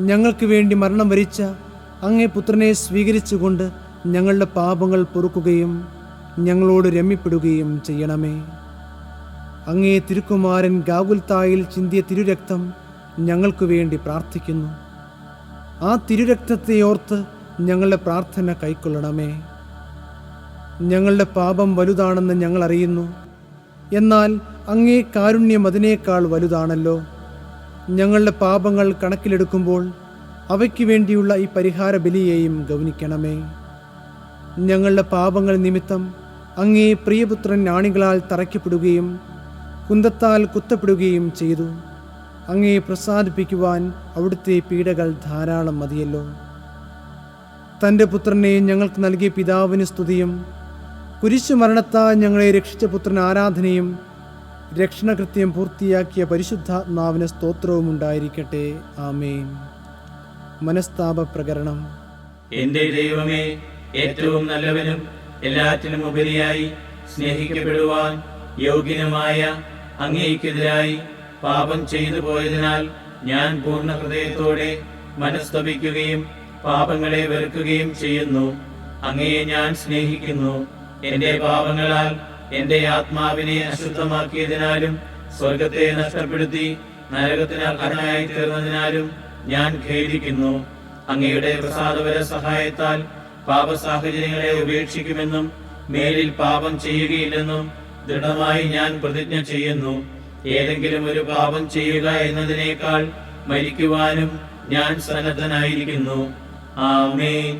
ഞങ്ങൾക്ക് വേണ്ടി മരണം വരിച്ച അങ്ങേ പുത്രനെ സ്വീകരിച്ചുകൊണ്ട് ഞങ്ങളുടെ പാപങ്ങൾ പൊറുക്കുകയും ഞങ്ങളോട് രമ്യപ്പെടുകയും ചെയ്യണമേ. അങ്ങേ തിരുക്കുമാരൻ ഗാഗുൽത്തായിൽ ചിന്തിയ തിരുരക്തം ഞങ്ങൾക്ക് വേണ്ടി പ്രാർത്ഥിക്കുന്നു. ആ തിരുരക്തത്തെ ഓർത്ത് ഞങ്ങളുടെ പ്രാർത്ഥന കൈക്കൊള്ളണമേ. ഞങ്ങളുടെ പാപം വലുതാണെന്ന് ഞങ്ങൾ അറിയുന്നു. എന്നാൽ അങ്ങേ കാരുണ്യം അതിനേക്കാൾ വലുതാണല്ലോ. ഞങ്ങളുടെ പാപങ്ങൾ കണക്കിലെടുക്കുമ്പോൾ അവയ്ക്ക് വേണ്ടിയുള്ള ഈ പരിഹാര ബലിയെയും ഗൗനിക്കണമേ. ഞങ്ങളുടെ പാപങ്ങൾ നിമിത്തം അങ്ങേ പ്രിയപുത്രൻ ആണികളാൽ തറയ്ക്കപ്പെടുകയും കുന്തത്താൽ കുത്തപ്പെടുകയും ചെയ്തു. അങ്ങയെ പ്രസാദിപ്പിക്കുവാൻ അവിടുത്തെ പീഡകൾ ധാരാളം മതിയല്ലോ. തൻ്റെ പുത്രനെ ഞങ്ങൾക്ക് നൽകിയ പിതാവിന് സ്തുതിയും കുരിശുമരണത്താൽ ഞങ്ങളെ രക്ഷിച്ച പുത്രൻ ആരാധനയും രക്ഷണകൃത്യം പൂർത്തിയാക്കിയ പരിശുദ്ധാത്മാവിന് സ്തോത്രവും ഉണ്ടായിരിക്കട്ടെ. ആമേൻ. മനസ്താപ പ്രകരണം. എന്റെ ദൈവമേ, ഏറ്റവും നല്ലവനും എല്ലാറ്റിനും ഉപരിയായി സ്നേഹിക്കപ്പെടുവാൻ യോഗ്യനുമായ അങ്ങേക്കെതിരായി പാപം ചെയ്തു പോയതിനാൽ ഞാൻ പൂർണ്ണ ഹൃദയത്തോടെ മനസ്തപിക്കുകയും പാപങ്ങളെ വെറുക്കുകയും ചെയ്യുന്നു. അങ്ങയെ ഞാൻ സ്നേഹിക്കുന്നു. എന്റെ പാപങ്ങളാൽ എന്റെ ആത്മാവിനെ അശുദ്ധമാക്കിയതിനാലും സ്വർഗത്തെ നഷ്ടപ്പെടുത്തി നരകത്തിന് അർഹനായി തീർന്നതിനാലും ഞാൻ ഖേദിക്കുന്നു. അങ്ങയുടെ പ്രസാദപര സഹായത്താൽ പാപ സാഹചര്യങ്ങളെ ഉപേക്ഷിക്കുമെന്നും മേലിൽ പാപം ചെയ്യുകയില്ലെന്നും ദൃഢമായി ഞാൻ പ്രതിജ്ഞ ചെയ്യുന്നു. ഏതെങ്കിലും ഒരു പാപം ചെയ്യുക എന്നതിനേക്കാൾ മരിക്കുവാനും ഞാൻ സന്നദ്ധനായിരിക്കുന്നു. ആമേൻ.